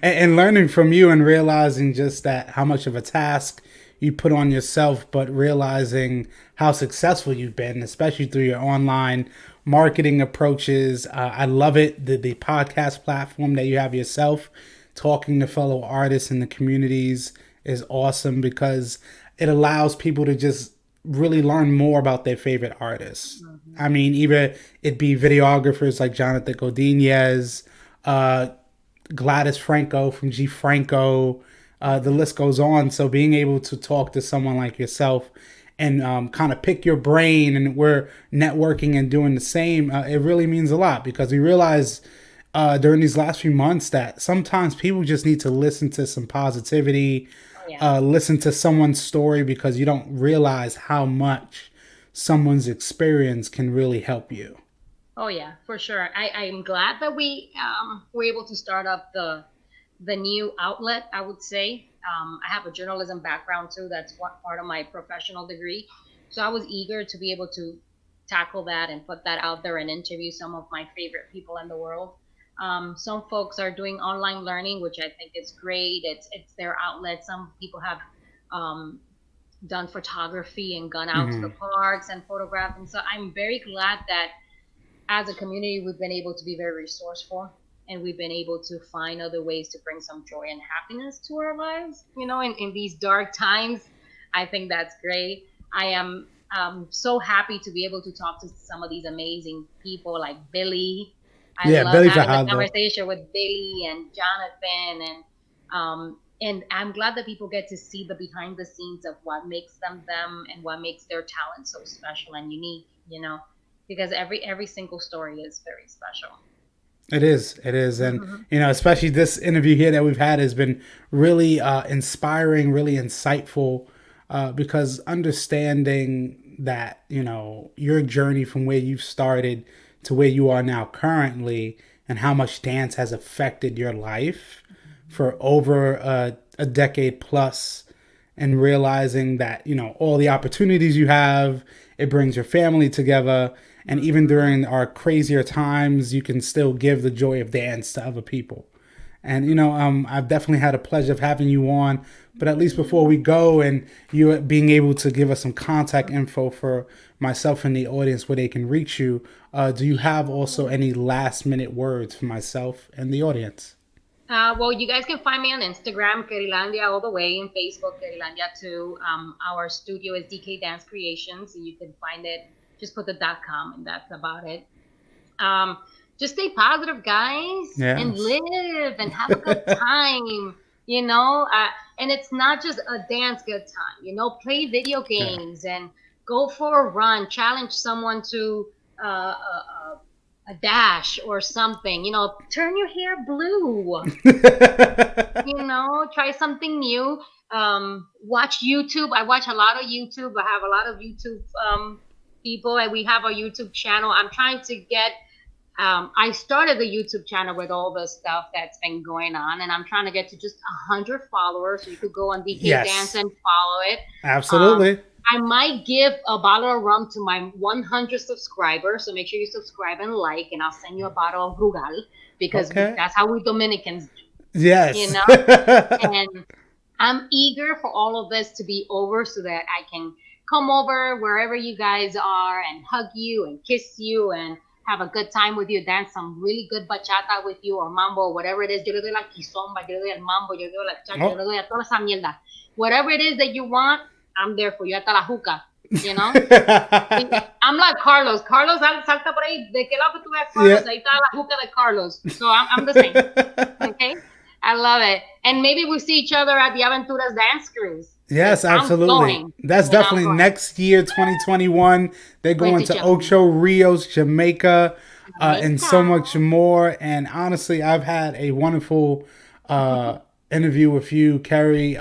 Speaker 1: and learning from you and realizing just that how much of a task you put on yourself, but realizing how successful you've been, especially through your online marketing approaches. I love it. The podcast platform that you have yourself, talking to fellow artists in the communities is awesome because it allows people to just really learn more about their favorite artists.
Speaker 2: Hmm.
Speaker 1: I mean, either it be videographers like Jonathan Godinez, uh, Gladys Franco from G Franco, the
Speaker 2: Hmm.
Speaker 1: list goes on. So being able to talk to someone like yourself and kind of pick your brain, and we're networking and doing the same, it really means a lot because we realize during these last few months that sometimes people just need to listen to some positivity,
Speaker 2: Oh yeah.
Speaker 1: listen to someone's story because you don't realize how much someone's experience can really help you.
Speaker 2: Oh yeah, for sure. I'm glad that we were able to start up the new outlet, I would say. I have a journalism background too. That's what part of my professional degree. So I was eager to be able to tackle that and put that out there and interview some of my favorite people in the world. Some folks are doing online learning, which I think is great. It's their outlet. Some people have um, done photography and gone out to the
Speaker 1: Hmm.
Speaker 2: parks and photographed. And so I'm very glad that as a community, we've been able to be very resourceful, and we've been able to find other ways to bring some joy and happiness to our lives, in these dark times. I think that's great. I am so happy to be able to talk to some of these amazing people like Billy. I
Speaker 1: Yeah,
Speaker 2: love
Speaker 1: Billy
Speaker 2: having the
Speaker 1: Fajardo.
Speaker 2: conversation with Billy and Jonathan, and I'm glad that people get to see the behind the scenes of what makes them them and what makes their talent so special and unique, because every single story is very special.
Speaker 1: It is, and
Speaker 2: Hmm.
Speaker 1: especially this interview here that we've had has been really inspiring, really insightful, because understanding that your journey from where you've started to where you are now currently, and how much dance has affected your life for over a decade plus, and realizing that all the opportunities you have, it brings your family together, and even
Speaker 2: Hmm.
Speaker 1: during our crazier times you can still give the joy of dance to other people. And I've definitely had a pleasure of having you on, but at least before we go, and you being able to give us some contact info for myself and the audience where they can reach you, do you have also
Speaker 2: Sure.
Speaker 1: any last minute words for myself and the audience?
Speaker 2: Well, you guys can find me on Instagram, Kery Landia, all the way, and Facebook, Kery Landia too. Our studio is DK Dance Creations, so you can find it. Just put the .com, and that's about it. Um, just stay positive, guys, and
Speaker 1: Yes.
Speaker 2: live and have a good time. You know, uh, and it's not just a dance good time. Play video
Speaker 1: Yeah.
Speaker 2: games and go for a run. Challenge someone to a dash or something. Turn your hair blue. Try something new. Watch YouTube. I watch a lot of YouTube. I have a lot of YouTube people, and we have a YouTube channel. I'm trying to get. I started the YouTube channel with all the stuff that's been going on, and I'm trying to get to just 100 followers. So you could go on DK Dance
Speaker 1: Yes.
Speaker 2: and follow it. Um,
Speaker 1: Absolutely.
Speaker 2: I might give a bottle of rum to my 100 subscribers, so make sure you subscribe and like, and I'll send you a bottle of Rugal because
Speaker 1: Okay.
Speaker 2: that's how we Dominicans do, you
Speaker 1: Yes.
Speaker 2: know. And I'm eager for all of this to be over so that I can come over wherever you guys are and hug you and kiss you and have a good time with you, dance some really good bachata with you or mambo or whatever it is. Yo le doy la kizomba, yo le doy el mambo, yo le doy la chacha, yo
Speaker 1: Oh.
Speaker 2: le doy a toda esa mierda. Whatever it is that you want, I'm there for you. Hasta la juca, you know? I'm like Carlos. Carlos salta por ahí. ¿De qué lado que tú ves
Speaker 1: Yeah.
Speaker 2: Carlos? Ahí está la juca de Carlos. So I'm the same. Okay? I love it. And maybe we'll see each other at the Aventuras Dance Cruise.
Speaker 1: Yes,
Speaker 2: I'm
Speaker 1: absolutely.
Speaker 2: going,
Speaker 1: That's
Speaker 2: and I'm
Speaker 1: definitely
Speaker 2: going.
Speaker 1: next year, 2021. They're
Speaker 2: Going
Speaker 1: going
Speaker 2: to
Speaker 1: to
Speaker 2: Jamaica.
Speaker 1: Ocho Rios, Jamaica, and
Speaker 2: Jamaica.
Speaker 1: so much more. And honestly, I've had a wonderful interview with you, Kery.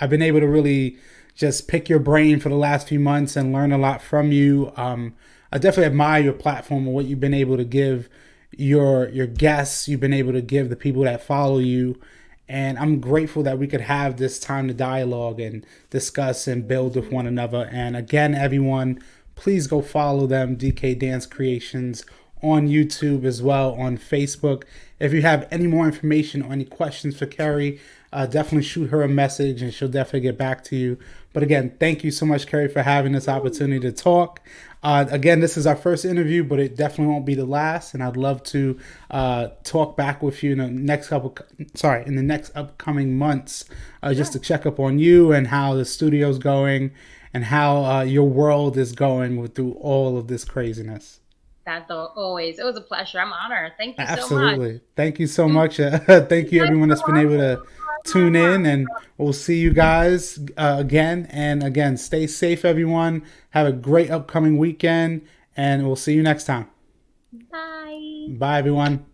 Speaker 1: I've been able to really just pick your brain for the last few months and learn a lot from you. I definitely admire your platform and what you've been able to give your guests. You've been able to give the people that follow you, and I'm grateful that we could have this time to dialogue and discuss and build with one another. And again, everyone, please go follow them, DK Dance Creations, on YouTube as well, on Facebook. If you have any more information or any questions for Kery, definitely shoot her a message and she'll definitely get back to you. But again, thank you so much, Kery, for having this opportunity to talk. Again, this is our first interview, but it definitely won't be the last. And I'd love to talk back with you in the next in the next upcoming months, just
Speaker 2: Sure.
Speaker 1: to check up on you and how the studio's going and how your world is going through all of this craziness.
Speaker 2: That though always. It was a pleasure. I'm honored. Thank you so much.
Speaker 1: Absolutely. Thank you so
Speaker 2: Mm,
Speaker 1: much. Thank you,
Speaker 2: thanks
Speaker 1: everyone
Speaker 2: for
Speaker 1: that's been able
Speaker 2: watching.
Speaker 1: to tune in, and we'll see you guys again. And again, stay safe, everyone. Have a great upcoming weekend, and we'll see you next time.
Speaker 2: Bye.
Speaker 1: Bye, everyone.